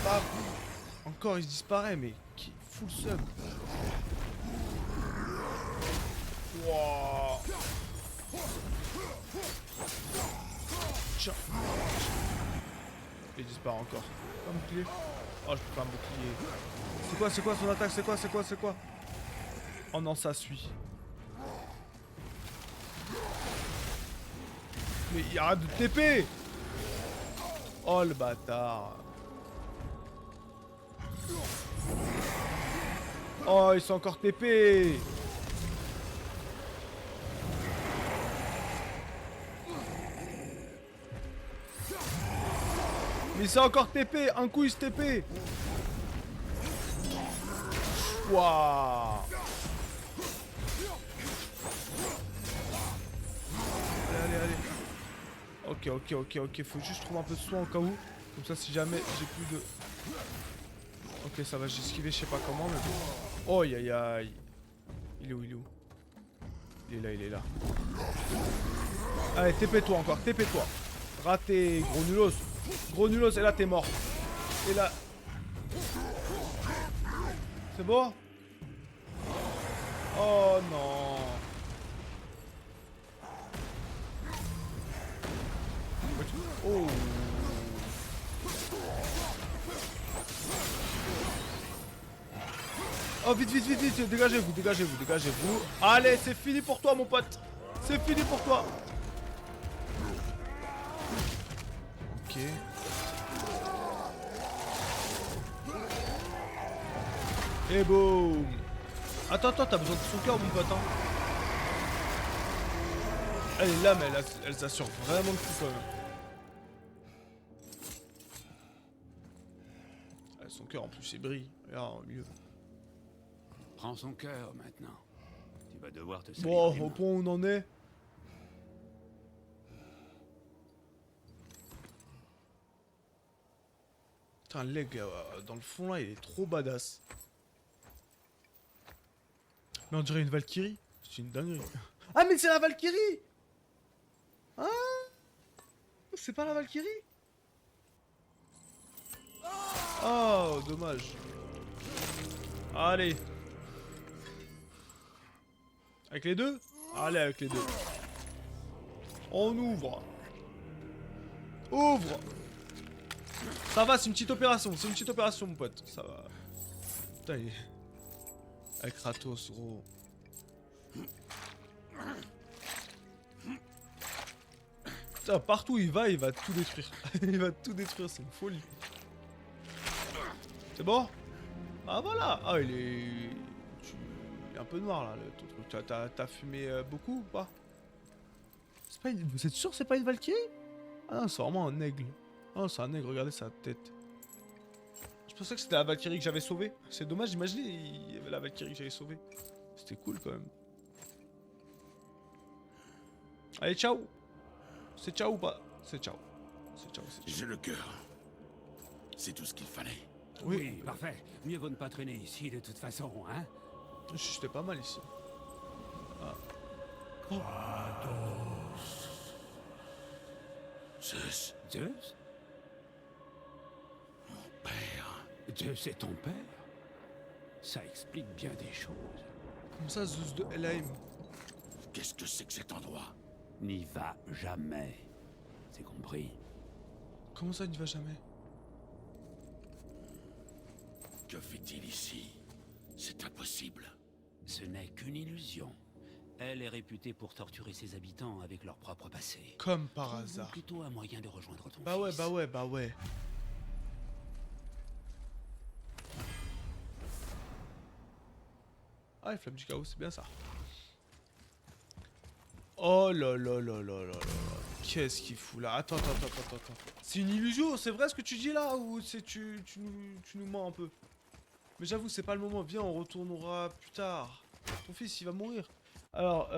Bam. Encore il se disparaît mais qui full sub. Wouah. Tiens. Il disparaît encore. Pas un bouclier. Oh je peux pas un bouclier. C'est quoi son attaque? C'est quoi? Oh non ça suit. Mais il arrête de TP. Oh le bâtard. Oh ils sont encore TP. Mais c'est encore TP. Un coup il se TP. Waouh. Allez. Ok. Faut juste trouver un peu de soin au cas où. Comme ça si jamais j'ai plus de... Ok ça va, j'ai esquivé je sais pas comment mais bon. Oh aïe aïe. Il est où? Il est là. Allez TP-toi encore, TP-toi. Raté, gros nulos et là t'es mort. Et là... C'est bon? Oh non. Oh. Oh vite, dégagez-vous. Allez, c'est fini pour toi mon pote. C'est fini pour toi. Ok. Et boum. Attends, t'as besoin de son cœur mon pote hein. Elle est là mais elle s'assure vraiment le coup quand même. Son cœur en plus il brille. Regarde mieux. Prends son cœur maintenant. Tu vas devoir te salir Bon, les au mains. point où on en est. Putain, le leg dans le fond là, il est trop badass. Mais on dirait une Valkyrie. C'est une dinguerie. Ah, mais c'est la Valkyrie! Ah! C'est pas la Valkyrie? Oh, dommage. Allez. Avec les deux? Allez, avec les deux. On ouvre. Ouvre. Ça va, c'est une petite opération. C'est une petite opération, mon pote. Ça va. Putain, il est... Avec Kratos, gros. Putain, partout où il va tout détruire. Il va tout détruire, c'est une folie. C'est bon? Ah voilà. Ah, il est... Il est un peu noir, là, le truc. T'as fumé beaucoup ou pas? C'est pas une... Vous êtes sûr que c'est pas une Valkyrie? Ah non, c'est vraiment un aigle. Ah non, c'est un aigle, regardez sa tête. Je pensais que c'était la Valkyrie que j'avais sauvée. C'est dommage, imaginez, il y avait la Valkyrie que j'avais sauvée. C'était cool quand même. Allez, ciao. C'est ciao ou pas? C'est ciao. C'est ciao, c'est ciao. J'ai le cœur. C'est tout ce qu'il fallait. Oui, parfait. Mieux vaut ne pas traîner ici de toute façon, hein? J'étais pas mal ici. Ah. Zeus, Zeus? mon père. Zeus est ton père? Ça explique bien des choses. Comme ça, Zeus de Helheim. Qu'est-ce que c'est que cet endroit? N'y va jamais. C'est compris? Comment ça, il ne va jamais? Que fait-il ici? C'est impossible. Ce n'est qu'une illusion. Elle est réputée pour torturer ses habitants avec leur propre passé. Comme par Trouve hasard. plutôt un moyen de rejoindre ton Bah ouais, fils. bah ouais. Ah, les flammes du chaos, c'est bien ça. Oh là là là là là là là. Qu'est-ce qu'il fout là? Attends. C'est une illusion, c'est vrai ce que tu dis là? Ou c'est tu nous mens un peu? Mais j'avoue, c'est pas le moment. Viens, on retournera plus tard. Ton fils, il va mourir. Alors,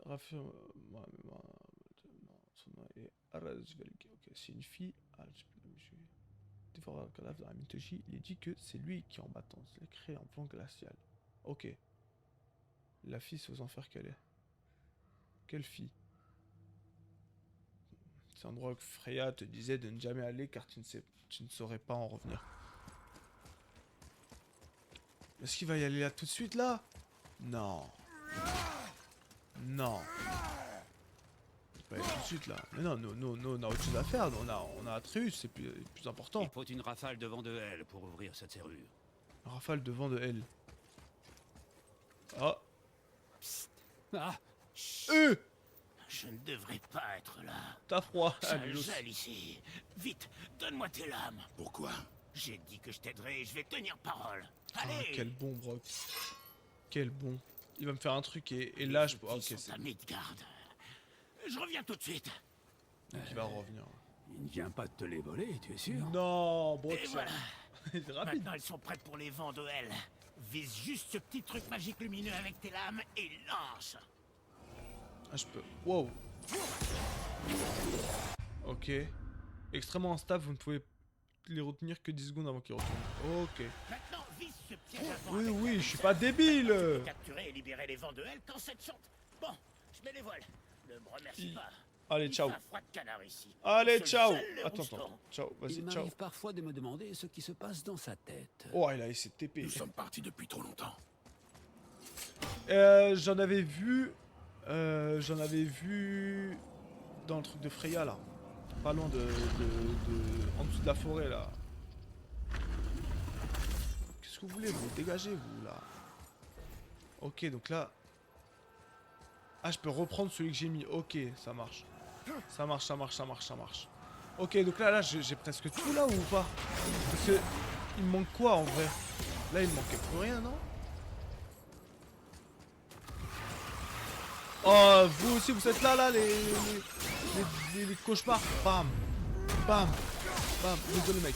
Raffir... Son nom est Arazvelg. Ok, c'est une fille. Ah, je peux le juger. Dévorer un cadavre dans la mythologie, il est dit que c'est lui qui, en battant les crée un plan glacial. Ok. La fille, c'est aux enfers qu'elle est. Quelle fille? C'est un endroit que Freya te disait de ne jamais aller car tu ne saurais pas en revenir. Est-ce qu'il va y aller là tout de suite là? Non. Non. Il va y aller tout de suite là. Mais non, nous, on a autre chose à faire. On a Atreus, c'est plus important. Il faut une rafale de vent de Hel pour ouvrir cette serrure. Un rafale de vent de Hel. Oh. Ah! Je ne devrais pas être là. T'as froid. Ça Allez, l'os. gèle ici. Vite, donne-moi tes lames. Pourquoi? J'ai dit que je t'aiderais et je vais tenir parole. Ah, Allez. quel bon, Brock. Quel bon. Il va me faire un truc et là, je peux... Les Ok, petits c'est sont à Midgard. Je reviens tout de suite. donc il va revenir. Il ne vient pas de te les voler, tu es sûr? Non, Brock, Et c'est voilà. c'est rapide. Maintenant, ils sont prêts pour les vents de Hel. Vise juste ce petit truc magique lumineux avec tes lames et lance. Ah, je peux... Wow. Ok. Extrêmement instable, vous ne pouvez les retenir que 10 secondes avant qu'ils retournent. Ok. Maintenant, vise ce piège à vent Oui, avec oui, ta je suis ficelle. pas débile. Capturer et libérer les vents de Hel quand cette chante. Bon, je mets les voiles. Ne me remercie pas. Allez, Il ciao. fait un froid de canard ici. Allez, Se ciao. gèle le Attends. rouston. Ciao, vas-y, Il ciao. m'arrive parfois de me demander ce qui se passe dans sa tête. Oh, il a essayé de TP. Nous sommes partis depuis trop longtemps. J'en avais vu dans le truc de Freya là. Pas loin en dessous de la forêt là. Qu'est-ce que vous voulez vous? Dégagez vous là. Ok, donc là... Ah, je peux reprendre celui que j'ai mis. Ok, ça marche. Ça marche. Ok, donc là j'ai presque tout là ou pas? Parce que... Il me manque quoi en vrai? Là il me manquait plus rien, non? Oh, vous aussi vous êtes là les cauchemars. Bam. Désolé mec.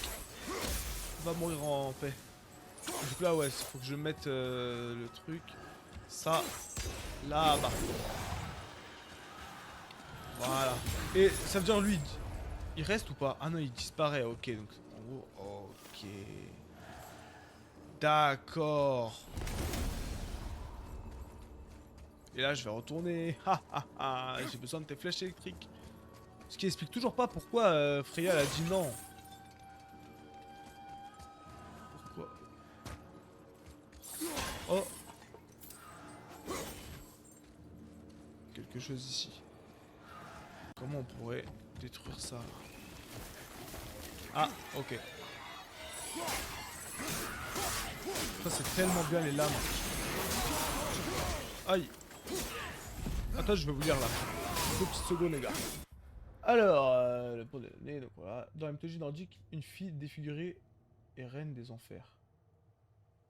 Va mourir en paix. Du coup là ouais, il faut que je mette le truc. Ça. Là-bas. Voilà. Et ça veut dire lui, il reste ou pas? Ah non, il disparaît. Ok, donc en gros, ok. D'accord. Et là, je vais retourner. J'ai besoin de tes flèches électriques. Ce qui explique toujours pas pourquoi Freya elle a dit non. Pourquoi? Oh. Quelque chose ici. Comment on pourrait détruire ça? Ah, ok. Ça, c'est tellement bien les lames. Aïe. Attends, je vais vous lire là. 2 petites secondes, les gars. Alors, le pont de l'année, donc voilà. Dans la mythologie nordique, une fille défigurée est reine des enfers.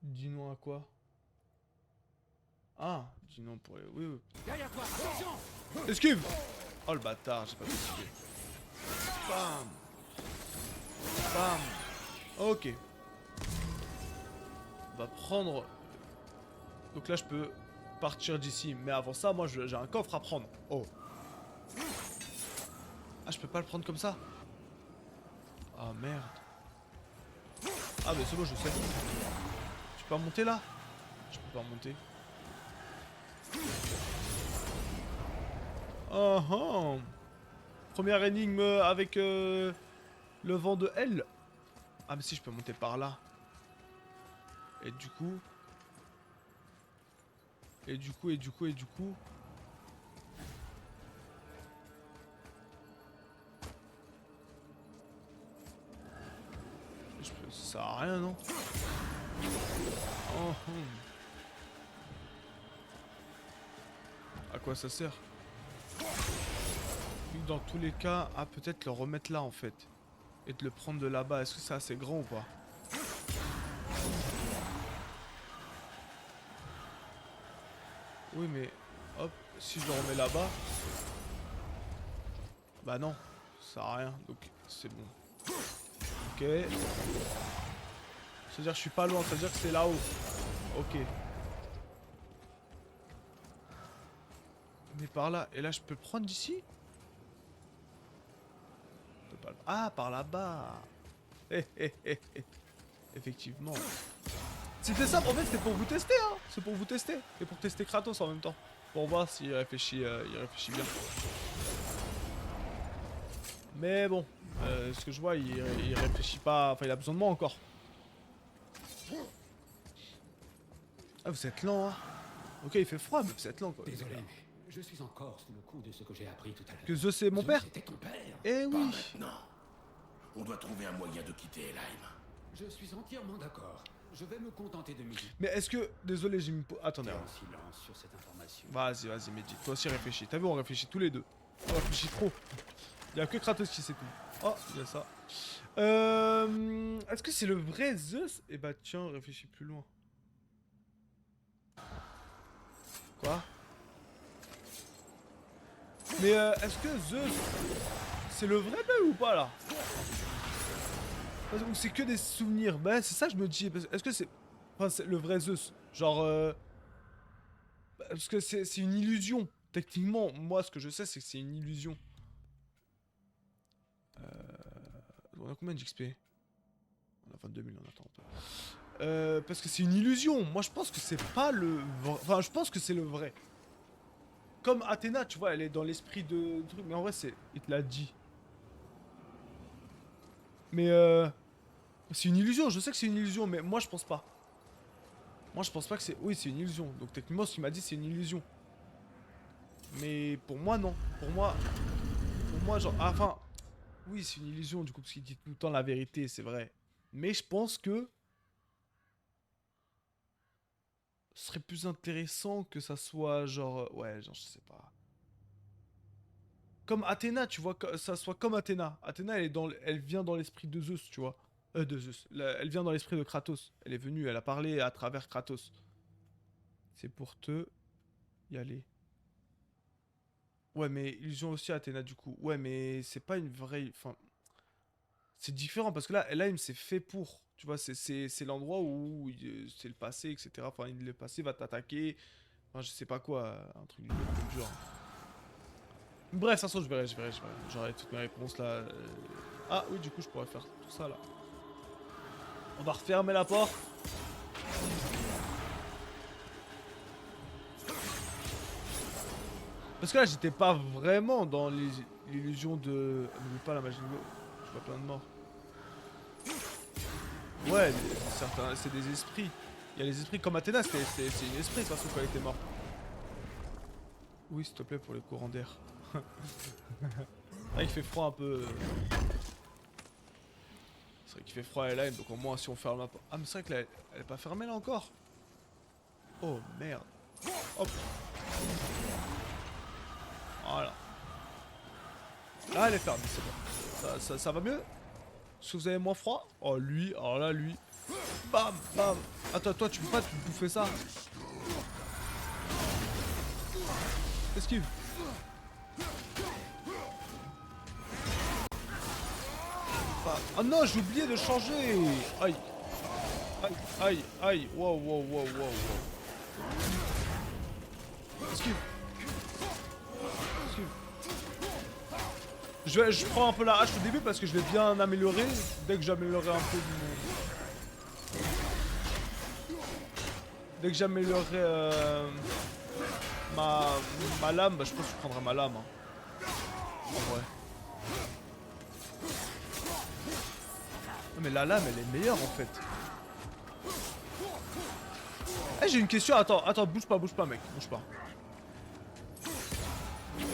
Dis-nous à quoi? Ah, dis non pour les... Oui. Derrière toi, attention! Esquive! Oh le bâtard, j'ai pas pu esquiver. Bam! Ok. On va prendre... Donc là, je peux partir d'ici. Mais avant ça, moi, j'ai un coffre à prendre. Oh. Ah, je peux pas le prendre comme ça? Ah, merde. Ah, mais c'est bon, je sais. Tu peux remonter là? Je peux pas remonter. Oh oh. Première énigme avec le vent de Hel. Ah mais si, je peux monter par là. Et du coup... Ça sert à rien, non? Oh, À quoi ça sert? Dans tous les cas, à peut-être le remettre là en fait. Et de le prendre de là-bas. Est-ce que c'est assez grand ou pas? Oui, mais hop, si je le remets là-bas. Bah non, ça sert à rien, donc c'est bon. Ok. C'est-à-dire que je suis pas loin, c'est-à-dire que c'est là-haut. Ok. Mais par là, et là je peux le prendre d'ici? Je peux pas le- Ah, par là-bas. Effectivement. C'était ça, en fait c'était pour vous tester, hein. C'est pour vous tester. Et pour tester Kratos en même temps. Pour voir s'il réfléchit, il réfléchit bien. Mais bon, ce que je vois, il réfléchit pas. Enfin, il a besoin de moi encore. Ah, vous êtes lent, hein. Ok, il fait froid, mais vous êtes lent, quoi. Désolé, mais je suis encore sous le coup de ce que j'ai appris tout à l'heure. Que Zeus c'est mon Zeus père? était ton père. Eh Pas oui. maintenant. On doit trouver un moyen de quitter Helheim. Je suis entièrement d'accord. Je vais me contenter de Mehdi. Mais est-ce que... Désolé, j'ai mis... Attendez. T'es en silence sur cette information. Vas-y, vas-y, Mehdi. Toi aussi réfléchis. T'as vu, on réfléchit tous les deux. On réfléchit trop. Il y a que Kratos qui sait tout. Oh, il y a ça. Est-ce que c'est le vrai Zeus? Eh bah tiens, réfléchis plus loin. Quoi? Mais est-ce que Zeus, c'est le vrai mec ou pas là? Ou c'est que des souvenirs? Bah c'est ça que je me dis. Est-ce que c'est... Enfin, c'est le vrai Zeus. Genre... Parce que c'est une illusion. Techniquement, moi ce que je sais c'est que c'est une illusion. On a combien d'XP? On a 22 000, on attend un peu. Parce que c'est une illusion. Moi je pense que c'est pas le vrai. Enfin, je pense que c'est le vrai. Comme Athéna, tu vois, elle est dans l'esprit de truc. Mais en vrai, c'est. Il te l'a dit. Mais c'est une illusion. Je sais que c'est une illusion, mais moi je pense pas. Moi je pense pas que c'est. Oui, c'est une illusion. Donc techniquement, ce qu'il m'a dit, c'est une illusion. Mais pour moi, non. Pour moi, genre. Ah, enfin. Oui, c'est une illusion du coup, parce qu'il dit tout le temps la vérité, c'est vrai. Mais je pense que ce serait plus intéressant que ça soit genre... Ouais, genre, je sais pas. Comme Athéna, tu vois, que ça soit comme Athéna. Athéna, elle vient dans l'esprit de Zeus, tu vois. De Zeus. Elle vient dans l'esprit de Kratos. Elle est venue, elle a parlé à travers Kratos. C'est pour te y aller. Ouais, mais illusion aussi Athéna, du coup. Ouais, mais c'est pas une vraie... Enfin, c'est différent, parce que là, Helheim, c'est fait pour... Tu vois, c'est l'endroit où c'est le passé, etc. Enfin, le passé va t'attaquer. Enfin, je sais pas quoi, un truc du genre. Bref, de toute façon, je verrai. J'aurai toutes mes réponses là. Ah oui, du coup, je pourrais faire tout ça là. On va refermer la porte. Parce que là, j'étais pas vraiment dans l'illusion de... N'oublie pas la magie de l'eau. Je vois plein de morts. Ouais, certains, c'est des esprits. Il y a les esprits comme Athéna, c'est une esprit de toute façon quand elle était morte. Oui, s'il te plaît, pour les courants d'air. Ah, il fait froid un peu. C'est vrai qu'il fait froid à Helheim, donc au moins si on ferme la porte. Ah, mais c'est vrai qu'elle elle est pas fermée là encore. Oh merde. Hop. Voilà. Là, elle est fermée, c'est bon. Ça va mieux? Est-ce que vous avez moins froid? Oh, lui, alors là, lui. Bam, bam. Attends, toi, tu peux pas te bouffer ça. Esquive. Oh non, j'ai oublié de changer. Aïe. Aïe, aïe, aïe. Wow, wow, wow, wow, wow. Esquive. Esquive. Je prends un peu la hache au début parce que je vais bien améliorer. Dès que j'améliorerai un peu Dès que j'améliorerai ma lame, bah, je pense que je prendrai ma lame. Hein. En vrai. Mais la lame, elle est meilleure en fait. Eh, j'ai une question. Attends, bouge pas, mec. Bouge pas.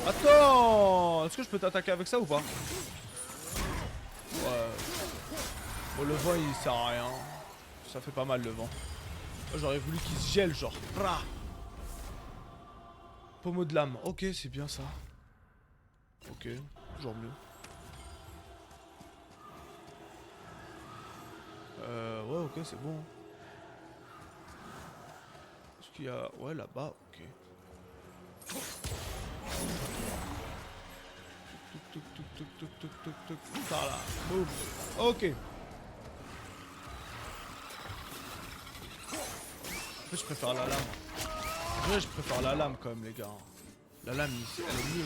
Attends, est-ce que je peux t'attaquer avec ça ou pas? Ouais. Bon, le vent, il sert à rien. Ça fait pas mal le vent. J'aurais voulu qu'il se gèle, genre. Pommeau de lame. Ok, c'est bien ça. Ok, toujours mieux. Ouais, ok, c'est bon. Est-ce qu'il y a... Ouais, là-bas, ok. Tuk, tuk, tuk, tuk, tuk, tuk, tuk, tuk. Par là. Boum. Ok. En fait, je préfère la lame. En vrai, je préfère la lame quand même, les gars. La lame, elle est mieux.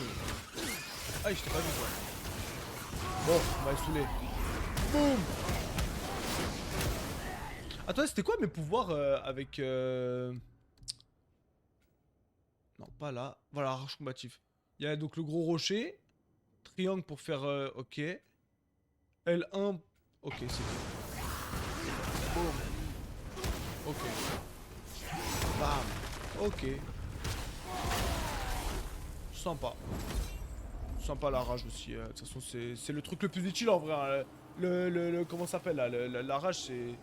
Ah, je t'ai pas vu, toi. Bon, on va les saouler. Boum. Attends, c'était quoi mes pouvoirs avec... Non, pas là. Voilà, arrache combatif. Il y a donc le gros rocher. Triangle pour faire... ok. L1. Ok, c'est tout. Boum. Ok. Bam. Ok. Sympa. Sympa la rage aussi. De toute façon, c'est le truc le plus utile en vrai. Hein. Comment ça s'appelle là la rage, c'est...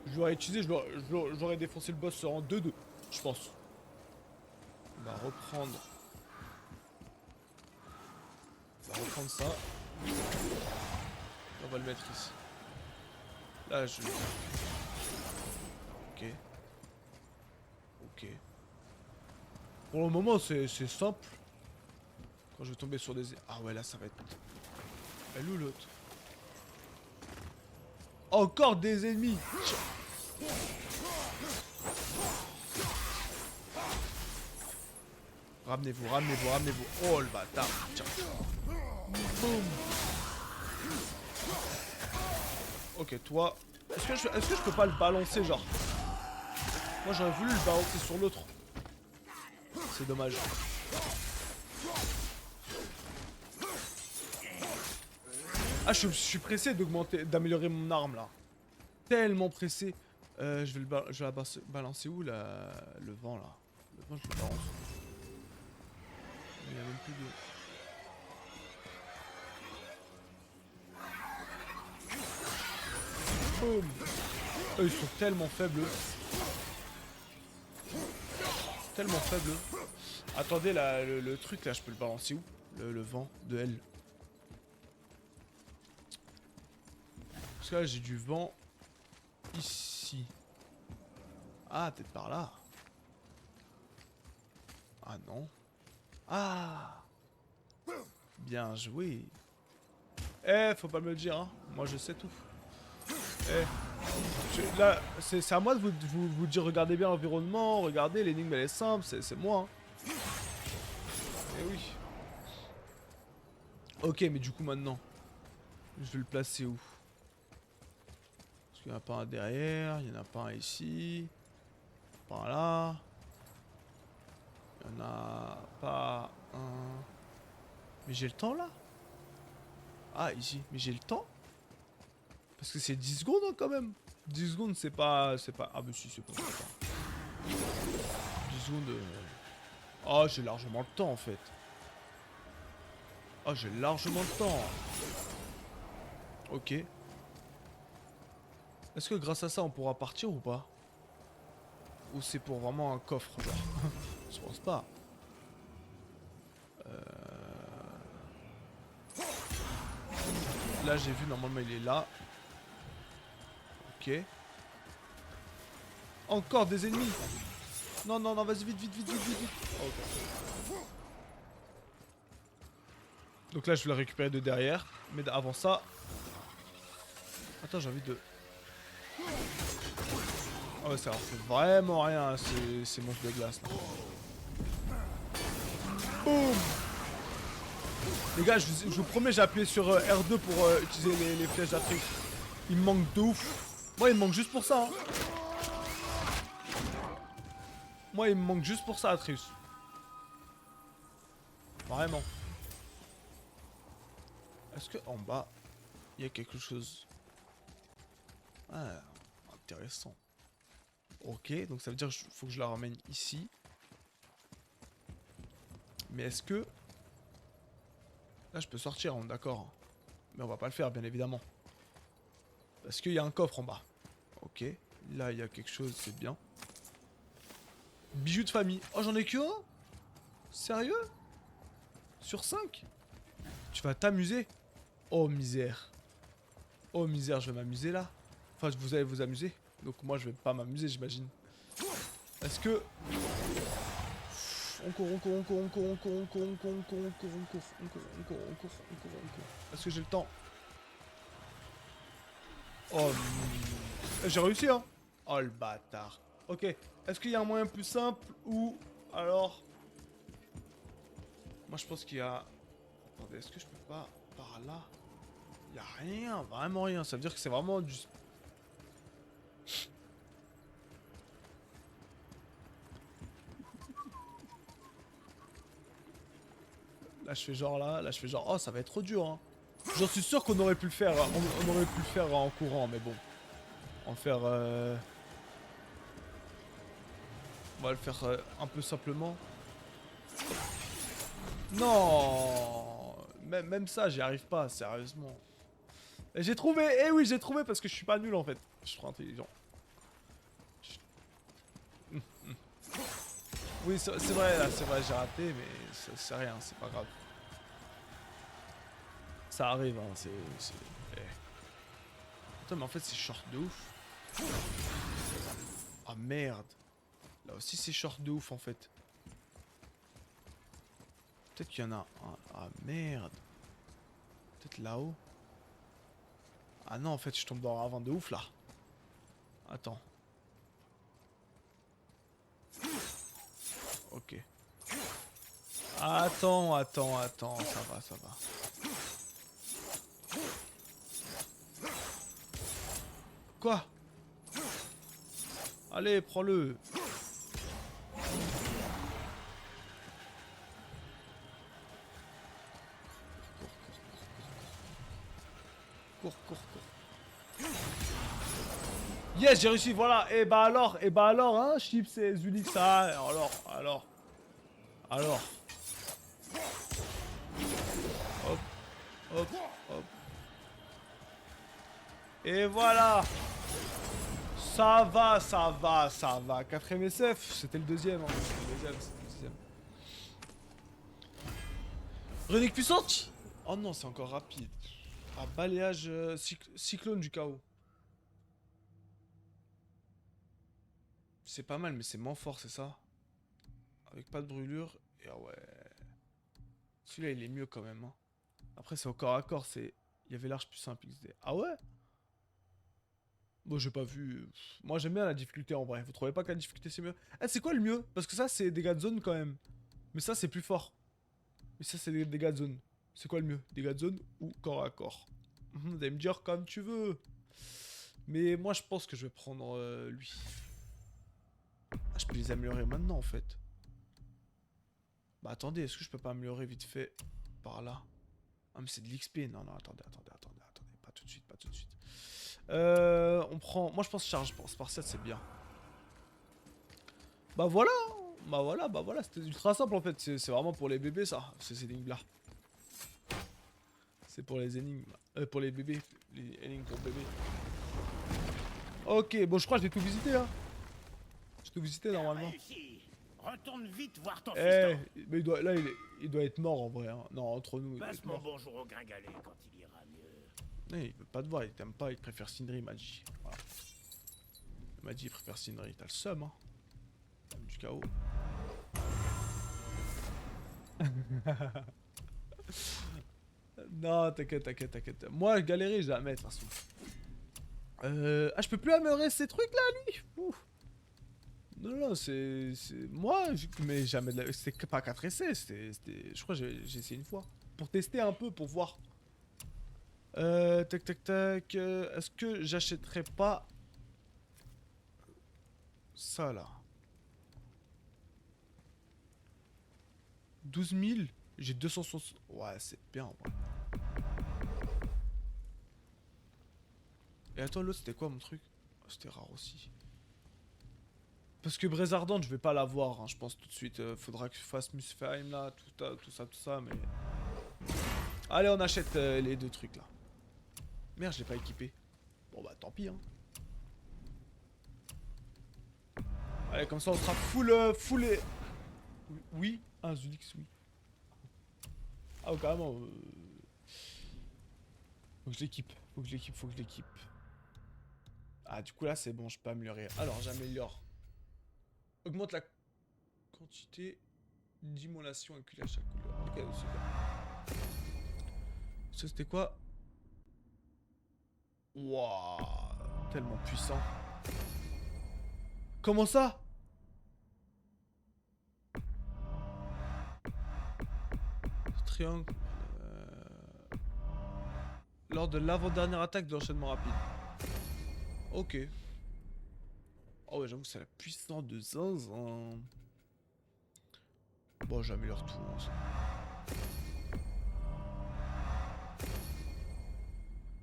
Je l'aurais utilisé, j'aurais défoncé le boss en 2-2. Je pense. On va reprendre... On va reprendre ça. On va le mettre ici. Là, je... Ok. Ok. Pour le moment, c'est simple. Quand je vais tomber sur des... Ah ouais, là, ça va être... Elle est où l'autre? Encore des ennemis. Ramenez-vous, ramenez-vous, ramenez-vous. Oh, le bâtard. Tiens. Boum. Ok, toi... Est-ce que je peux pas le balancer, genre? Moi, j'aurais voulu le balancer sur l'autre. C'est dommage. Ah, je suis pressé d'améliorer mon arme, là. Tellement pressé. Je vais la balancer où, le vent, là? Le vent, je le balance. Il y a même plus de... Boum. Eux, ils sont tellement faibles. Tellement faibles. Attendez, là, le truc, là, je peux le balancer où? Le vent de L. Parce que là, j'ai du vent ici. Ah, peut-être par là. Ah non. Ah. Bien joué. Eh, faut pas me le dire, hein. Moi, je sais tout. Eh. Là, c'est à moi de vous dire, regardez bien l'environnement, regardez, l'énigme, elle est simple, c'est moi. Hein. Eh oui. Ok, mais du coup, maintenant, je vais le placer où? Parce qu'il n'y en a pas un derrière, il n'y en a pas un ici. Par là. Il n'y en a pas un... Mais j'ai le temps là? Ah, ici. Mais j'ai le temps? Parce que c'est 10 secondes hein, quand même. 10 secondes c'est pas... Ah mais si c'est pas ça. 10 secondes... Oh j'ai largement le temps en fait. Oh j'ai largement le temps. Ok. Est-ce que grâce à ça on pourra partir ou pas? Ou c'est pour vraiment un coffre genre? Je pense pas. Là j'ai vu normalement il est là. Ok. Encore des ennemis. Non non non vas-y vite vite vite vite vite vite. Ok. Donc là je vais le récupérer de derrière. Mais avant ça... Attends j'ai envie de... Ah ouais ça leur fait vraiment rien ces monstres de glace là. Boum. Les gars je vous promets j'ai appuyé sur R2 pour utiliser les flèches d'Afrique. Il me manque de ouf. Moi il me manque juste pour ça hein. Moi il me manque juste pour ça Atreus. Vraiment. Est-ce que en bas il y a quelque chose? Ah intéressant. Ok donc ça veut dire qu'il faut que je la ramène ici. Mais est-ce que... Là je peux sortir hein, d'accord. Mais on va pas le faire bien évidemment. Parce qu'il y a un coffre en bas. Ok. Là il y a quelque chose c'est bien. Bijoux de famille. Oh j'en ai que un? Sérieux? Sur 5? Tu vas t'amuser? Oh misère. Oh misère je vais m'amuser là. Enfin vous allez vous amuser. Donc moi je vais pas m'amuser j'imagine. Est-ce que... on court, on court, on court, on court, on court, on court, on court, on court, on court, on court, on court, on court, on court, on court, on court. Est-ce que j'ai le temps? Oh, j'ai réussi, hein. Oh, le bâtard. Ok, est-ce qu'il y a un moyen plus simple ou alors... Moi, je pense qu'il y a... Attendez, est-ce que je peux pas par là? Il y a rien, vraiment rien. Ça veut dire que c'est vraiment du... Là, je fais genre là, je fais genre, oh, ça va être trop dur, hein. J'en suis sûr qu'on aurait pu le faire, on aurait pu le faire en courant, mais bon. On va faire... On va le faire un peu simplement. Non, même ça, j'y arrive pas, sérieusement. Et j'ai trouvé, eh oui, j'ai trouvé parce que je suis pas nul en fait. Je suis trop intelligent. Oui, c'est vrai, là, c'est vrai, j'ai raté, mais c'est rien, c'est pas grave. Ça arrive, hein, c'est... Eh. Attends, mais en fait, c'est short de ouf. Ah merde. Là aussi, c'est short de ouf en fait. Peut-être qu'il y en a un. Ah merde. Peut-être là-haut. Ah non, en fait, je tombe dans un ravin de ouf là. Attends. Ok. Attends, ça va, ça va. Quoi? Allez, prends-le. Cours, cours, cours. Yes, j'ai réussi, voilà. Et bah alors, hein, Chips et Zulix, ça. Alors. Hop, hop, hop. Et voilà. Ça va. 4ème SF, c'était le deuxième. Hein. C'était le deuxième. Relique puissante. Oh non, c'est encore rapide. Ah, balayage cyclone du chaos. C'est pas mal, mais c'est moins fort, c'est ça? Avec pas de brûlure. Et ah ouais. Celui-là, il est mieux quand même. Hein. Après, c'est au corps à corps. Il y avait l'arche plus simple XD. Ah ouais? Bon, j'ai pas vu. Moi, j'aime bien la difficulté en vrai. Vous trouvez pas que la difficulté c'est mieux? Ah, c'est quoi le mieux? Parce que ça, c'est dégâts de zone quand même. Mais ça, c'est plus fort. Mais ça, c'est des dégâts de zone. C'est quoi le mieux? Dégâts de zone ou corps à corps? Vous allez me dire comme tu veux. Mais moi, je pense que je vais prendre lui. Ah, je peux les améliorer maintenant en fait. Bah attendez, est-ce que je peux pas améliorer vite fait par là? Ah mais c'est de l'XP. Non, attendez. Pas tout de suite. On prend... Moi je pense charge spartiate c'est bien. Bah voilà. C'était ultra simple en fait. C'est vraiment pour les bébés ça, ces énigmes là. C'est pour les énigmes. Pour les bébés. Les énigmes pour bébés. Ok, bon je crois que j'ai tout visité hein. J'ai tout visité normalement. Retourne vite voir ton Eh, fiston. mais il doit être mort en vrai. Hein. Non, entre nous. Passe mon bonjour au gringalet quand il ira mieux. Eh, il veut pas te voir, il t'aime pas, il préfère Sindri, il m'a dit. Voilà. Il m'a dit il préfère Sindri, t'as le seum, hein. Du chaos. Non, t'inquiète. Moi, galérer jamais, de toute façon. Ah, je peux plus améliorer ces trucs là, lui. Ouf. Non, c'est... Moi, mais jamais de la... C'était pas 4 essais, c'était... Je crois que j'ai essayé une fois. Pour tester un peu, pour voir. Tac. Est-ce que j'achèterais pas... Ça, là. 12 000. J'ai 260... Ouais, c'est bien, ouais. Et attends, l'autre, c'était quoi, mon truc? Oh, c'était rare aussi. Parce que Braise Ardente, je vais pas l'avoir, hein, je pense tout de suite. Faudra que je fasse Muspelheim là, tout ça, mais... Allez, on achète les deux trucs là. Merde, je l'ai pas équipé. Bon bah tant pis, hein. Allez, comme ça on sera full et... Oui, un Zulix, oui. Ah, carrément. Faut que je l'équipe. Ah, du coup là c'est bon, je peux améliorer. Alors, j'améliore. Augmente la quantité D'immolation acculée à chaque couleur. Ok, super. Ça c'était quoi? Waouh, tellement puissant. Comment ça? Triangle. Lors de l'avant-dernière attaque de l'enchaînement rapide. Ok. Oh ouais, j'avoue que c'est la puissance de zinzin. Bon, j'améliore tout. Hein, ça.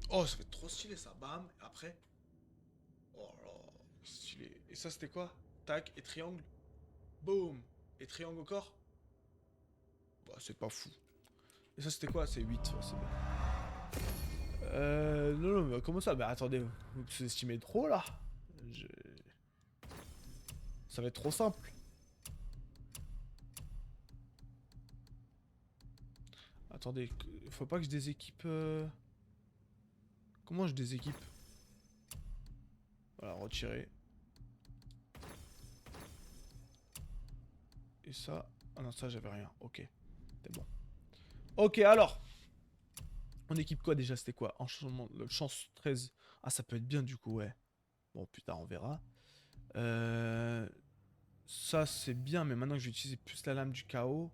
Oh, ça fait trop stylé ça. Bam. Et après. Oh là là. Stylé. Et ça, c'était quoi? Tac. Et triangle. Boum. Et triangle encore. Bah, c'est pas fou. Et ça, c'était quoi? C'est 8. Ouais, c'est bien. Non, mais comment ça? Bah, attendez. Vous sous-estimez trop là. Ça va être trop simple. Attendez, faut pas que je déséquipe... Comment je déséquipe? Voilà, retirer. Et ça... Ah non, ça j'avais rien. Ok, c'est bon. Ok, alors. On équipe quoi déjà? C'était quoi? Enchantement, le chance 13. Ah, ça peut être bien du coup, ouais. Bon, putain, on verra. Ça, c'est bien, mais maintenant que je vais utiliser plus la lame du chaos...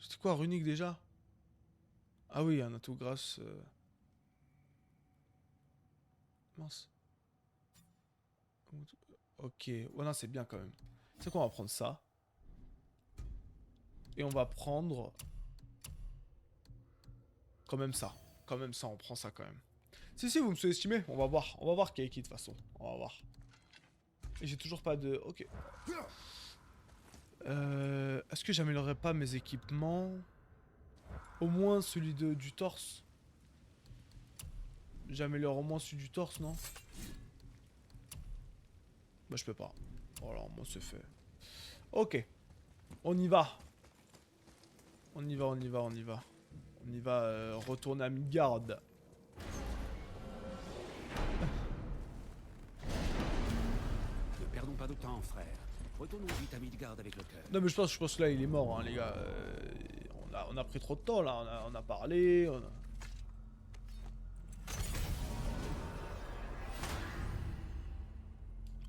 C'était quoi, runique déjà? Ah oui, un atout grâce... Mince. Ok, ouais, non, c'est bien quand même. C'est quoi, on va prendre ça. Et on va prendre... Quand même ça. Quand même ça, on prend ça quand même. Si, vous me sous-estimez, on va voir. On va voir qui est qui de toute façon. On va voir. Et j'ai toujours pas de... Ok. Est-ce que j'améliorerai pas mes équipements? Au moins celui du torse. J'améliore au moins celui du torse, non? Bah je peux pas. Voilà, moi c'est fait. Ok. On y va. On y va. On y va retourner à Midgard. Ne perdons pas de temps, frère. Retournons vite à Midgard avec le cœur. Non mais je pense que là il est mort, hein, les gars. On a pris trop de temps là, on a parlé.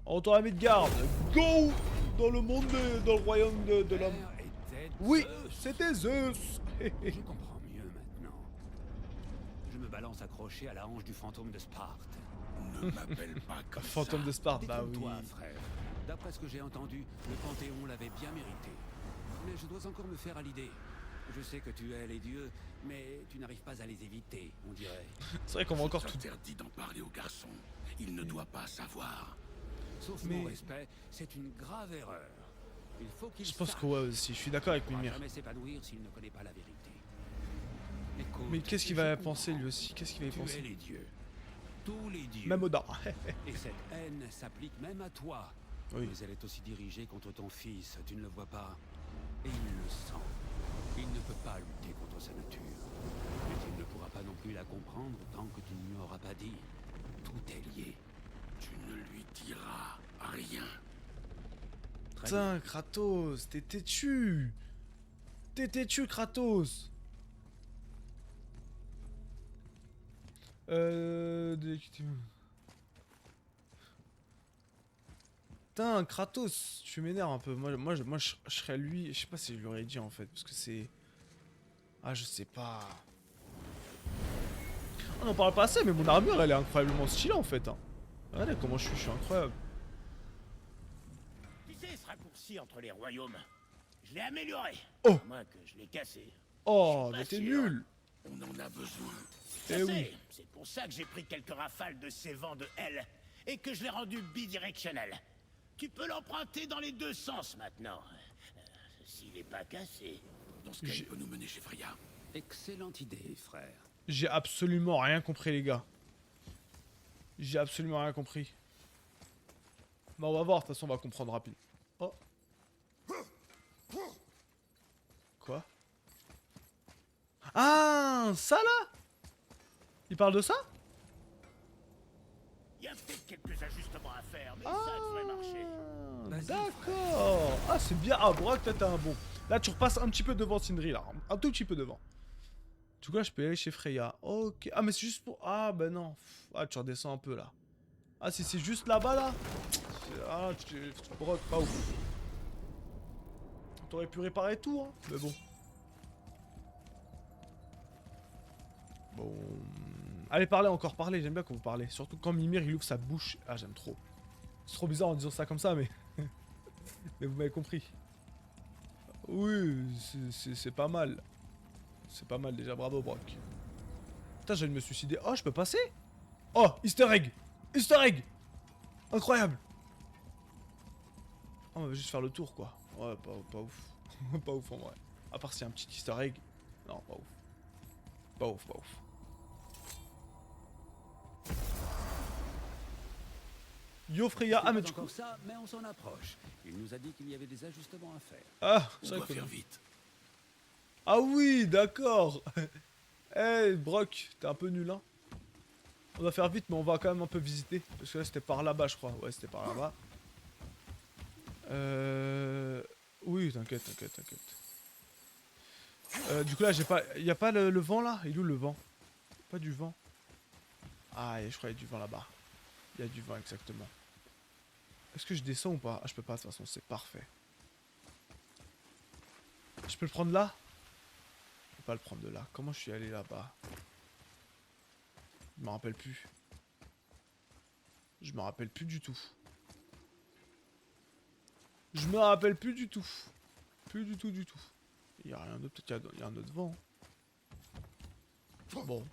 On retourne à Midgard. Go dans le monde, dans le royaume de l'homme. Oui, c'était Zeus. Je comprends mieux maintenant. Je me balance accroché à la hanche du fantôme de Sparte. Ne m'appelle pas comme Fantôme ça. de Sparte, bah oui. Détrompe-toi, frère. D'après ce que j'ai entendu, le Panthéon l'avait bien mérité. Mais je dois encore me faire à l'idée. Je sais que tu hais les dieux, mais tu n'arrives pas à les éviter, on dirait. C'est vrai qu'on va encore tout... Interdit d'en parler au garçon. Il ne doit pas savoir. Sauf Mais- mon respect, c'est une grave erreur. Il faut qu'il Je pense sache que ouais aussi, je suis d'accord avec qu'il ne Mimir. pourra jamais s'épanouir s'il ne connaît pas la vérité. Écoute, Mais qu'est-ce qu'il je va comprends. penser lui aussi? Qu'est-ce qu'il va y Tu hais penser? les dieux. Tous les dieux. Même Oda. Et cette haine s'applique même à toi. Oui. Mais elle est aussi dirigée contre ton fils, tu ne le vois pas. Et il le sent. Il ne peut pas lutter contre sa nature. Mais il ne pourra pas non plus la comprendre tant que tu ne lui auras pas dit. Tout est lié. Tu ne lui diras rien. Très bien. Putain, Kratos, t'es têtu. T'es têtu, Kratos. Putain, Kratos, tu m'énerves un peu. Moi, je serais lui. Je sais pas si je lui aurais dit en fait, parce que c'est. Ah, je sais pas. On en parle pas assez, mais mon armure elle est incroyablement stylée en fait. Hein. Regardez comment je suis incroyable. Tu sais, ce raccourci entre les royaumes, je l'ai amélioré. Oh. À moins que je l'ai cassé. Oh, pas mais t'es sûr. nul. On en a besoin. Je Eh sais, oui. c'est pour ça que j'ai pris quelques rafales de ces vents de Hell et que je l'ai rendu bidirectionnel. Tu peux l'emprunter dans les deux sens maintenant. S'il n'est pas cassé. Dans ce cas, il peut nous mener chez Freya. Excellente idée, frère. J'ai absolument rien compris, les gars. J'ai absolument rien compris. Bah, on va voir, de toute façon, on va comprendre rapide. Oh. Quoi? Ah, ça là? Il parle de ça? Il y a peut-être quelques ajustements à faire, mais ça devrait marcher. Vas-y, d'accord. Ah, c'est bien. Ah, Brock, là, t'as un bon. Là, tu repasses un petit peu devant Sindri, là. Un tout petit peu devant. Du coup, là, je peux y aller chez Freya. Ok. Ah, mais c'est juste pour... Ah, ben non. Ah, tu redescends un peu, là. Ah, si c'est juste là-bas, là. Ah, tu Brock, pas ouf. T'aurais pu réparer tout, hein. Mais bon. Bon... Allez, parlez encore, parlez. J'aime bien quand vous parlez. Surtout quand Mimir, il ouvre sa bouche. Ah, j'aime trop. C'est trop bizarre en disant ça comme ça, mais... mais vous m'avez compris. Oui, c'est pas mal. C'est pas mal déjà, bravo Brock. Putain, j'ai envie de me suicider. Oh, je peux passer? Oh, Easter egg! Easter egg! Incroyable! Oh, on va juste faire le tour, quoi. Ouais, pas ouf. Pas ouf en vrai. À part s'il y a un petit Easter egg. Non, pas ouf. Pas ouf, pas ouf. Yo Freya, c'est ah mais pas du coup... encore ça, mais on s'en approche. Il nous a dit qu'il y avait des ajustements à faire. Ah, On c'est doit vrai que... faire vite. Ah oui, d'accord. Eh, Brock, t'es un peu nul, hein. On va faire vite, mais on va quand même un peu visiter. Parce que là, c'était par là-bas, je crois. Ouais, c'était par là-bas. Oui, t'inquiète, t'inquiète, t'inquiète. Du coup, là, j'ai pas... Y a pas le vent, là? Il est où, le vent? Pas du vent. Ah, je crois qu'il y a du vent là-bas. Il y a du vent, exactement. Est-ce que je descends ou pas? Ah, je peux pas, de toute façon, c'est parfait. Je peux le prendre là? Je peux pas le prendre de là. Comment je suis allé là-bas? Je me rappelle plus. Je me rappelle plus du tout. Je me rappelle plus du tout. Plus du tout, du tout. Il y a rien d'autre. Peut-être qu'il y a un autre vent. Bon.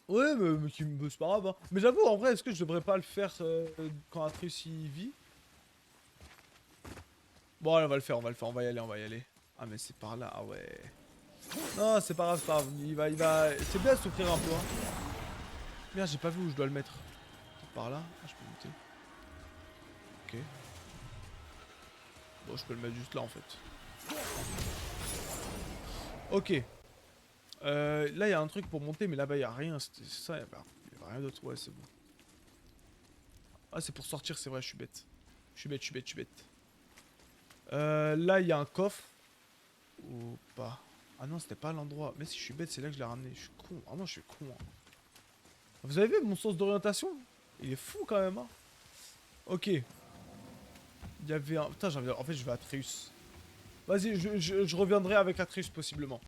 Ouais, mais c'est pas grave. Hein. Mais j'avoue, en vrai, est-ce que je devrais pas le faire quand Atreus y vit? Bon, allez, on va le faire, on va le faire. On va y aller, on va y aller. Ah, mais c'est par là. Ah ouais. Non, c'est pas grave, c'est pas grave. Il va... C'est bien de souffrir un peu. Hein. Merde, j'ai pas vu où je dois le mettre. Par là. Ah, je peux monter. Ok. Bon, je peux le mettre juste là en fait. Ok. Là, il y a un truc pour monter, mais là-bas, il n'y a rien. C'est ça, il n'y a rien d'autre. Ouais, c'est bon. Ah, c'est pour sortir, c'est vrai, je suis bête. Je suis bête, je suis bête, je suis bête. Là, il y a un coffre. Ou pas. Ah non, c'était pas l'endroit. Mais si je suis bête, c'est là que je l'ai ramené. Je suis con. Ah non, je suis con. Hein. Vous avez vu mon sens d'orientation? Il est fou quand même. Hein. Ok. Il y avait un... Putain, en fait, je vais à Atreus. Vas-y, je reviendrai avec Atreus possiblement.